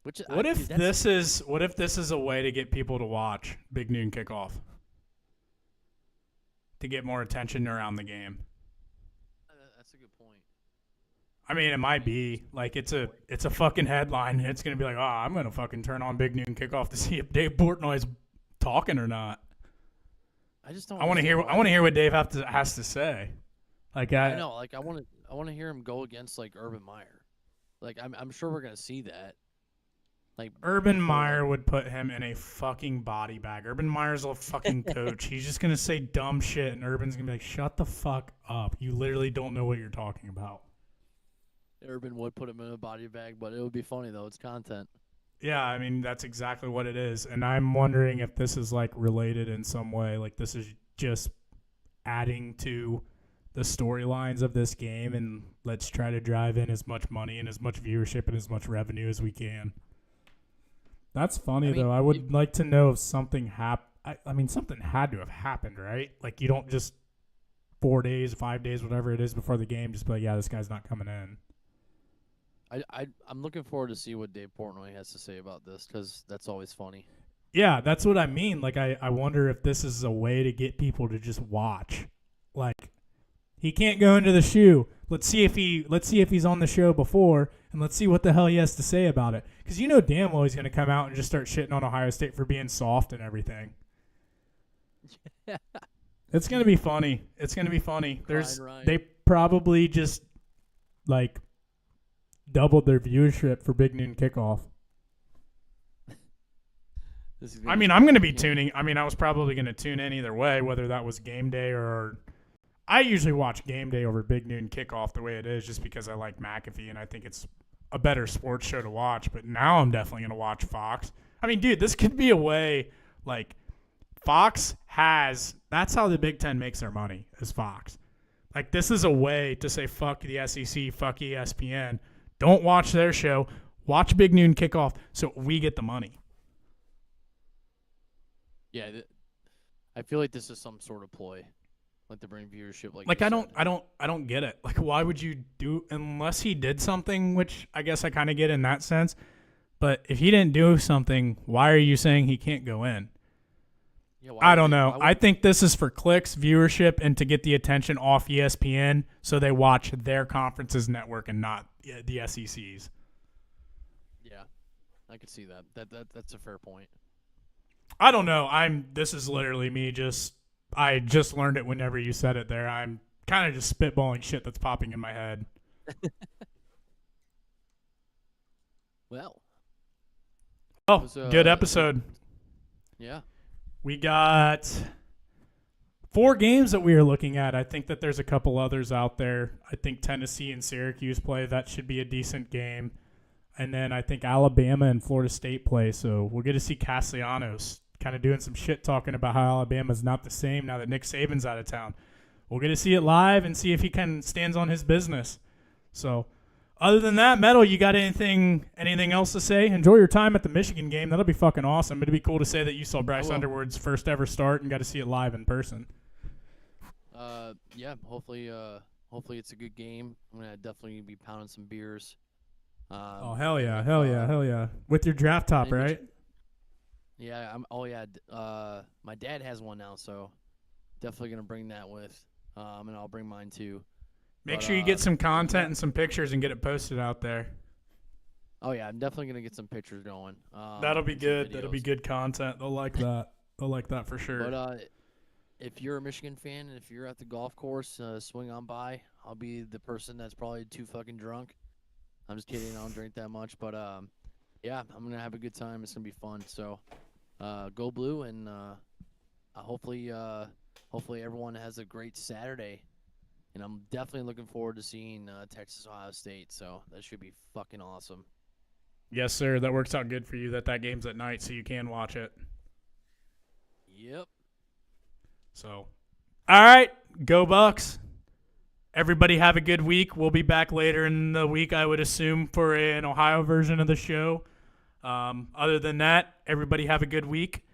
What if this is a way to get people to watch Big Noon Kickoff? To get more attention around the game. That's a good point. I mean, it might be like it's a fucking headline. It's gonna be like, I'm gonna fucking turn on Big Noon Kickoff to see if Dave Portnoy's talking or not. I just don't. I want to hear what Dave has to say. Like I know, like I want to hear him go against like Urban Meyer. Like I'm sure we're gonna see that. Like Urban Meyer would put him in a fucking body bag. Urban Meyer's a fucking coach. He's just gonna say dumb shit, and Urban's gonna be like, "Shut the fuck up! You literally don't know what you're talking about." Urban would put him in a body bag, but it would be funny though. It's content. Yeah, I mean that's exactly what it is, and I'm wondering if this is like related in some way. Like this is just adding to the storylines of this game, and let's try to drive in as much money and as much viewership and as much revenue as we can. That's funny, though. I would like to know if something happened. I mean, something had to have happened, right? Like, you don't just 4 days, 5 days, whatever it is before the game, just be like, yeah, this guy's not coming in. I'm looking forward to see what Dave Portnoy has to say about this because that's always funny. Yeah, that's what I mean. Like, I wonder if this is a way to get people to just watch. Like, he can't go into the shoe. Let's see if he's on the show before, and let's see what the hell he has to say about it. Because you know damn well he's going to come out and just start shitting on Ohio State for being soft and everything. Yeah. It's going to be funny. They probably just like doubled their viewership for Big Noon Kickoff. I mean, I'm going to be tuning. I mean, I was probably going to tune in either way, whether that was game day or. I usually watch game day over Big Noon Kickoff the way it is just because I like McAfee and I think it's a better sports show to watch. But now I'm definitely going to watch Fox. I mean, dude, this could be a way, like, Fox has – that's how the Big Ten makes their money is Fox. Like, this is a way to say fuck the SEC, fuck ESPN. Don't watch their show. Watch Big Noon Kickoff so we get the money. Yeah, I feel like this is some sort of ploy. Like to bring viewership, like I don't get it. Like, why would you do unless he did something, which I guess I kind of get in that sense. But if he didn't do something, why are you saying he can't go in? Yeah, I don't know. I think this is for clicks, viewership, and to get the attention off ESPN, so they watch their conference's network and not the SEC's. Yeah, I could see that. That's a fair point. I don't know. This is literally me I just learned it whenever you said it there. I'm kind of just spitballing shit that's popping in my head. Well, Oh, was, good episode. yeah. We got 4 games that we are looking at. I think that there's a couple others out there. I think Tennessee and Syracuse play. That should be a decent game. And then I think Alabama and Florida State play. So we'll get to see Castellanos kind of doing some shit talking about how Alabama's not the same now that Nick Saban's out of town. We'll get to see it live and see if he can stands on his business. So other than that, Metal, you got anything else to say? Enjoy your time at the Michigan game. That'll be fucking awesome. It'd be cool to say that you saw Bryce Underwood's first ever start and got to see it live in person. Yeah, hopefully it's a good game. I'm gonna definitely be pounding some beers. Oh hell yeah! With your draft top, right? Yeah, my dad has one now, so definitely gonna bring that with. And I'll bring mine too. Make sure you get some content and some pictures and get it posted out there. Oh yeah, I'm definitely gonna get some pictures going. That'll be good. That'll be good content. They'll like that. They'll like that for sure. But if you're a Michigan fan and if you're at the golf course, swing on by. I'll be the person that's probably too fucking drunk. I'm just kidding. I don't drink that much, but yeah, I'm gonna have a good time. It's gonna be fun. So, go blue, and hopefully everyone has a great Saturday. And I'm definitely looking forward to seeing Texas Ohio State. So that should be fucking awesome. Yes, sir. That works out good for you. That game's at night, so you can watch it. Yep. So, all right, go Bucks. Everybody have a good week. We'll be back later in the week, I would assume, for an Ohio version of the show. Other than that, everybody have a good week.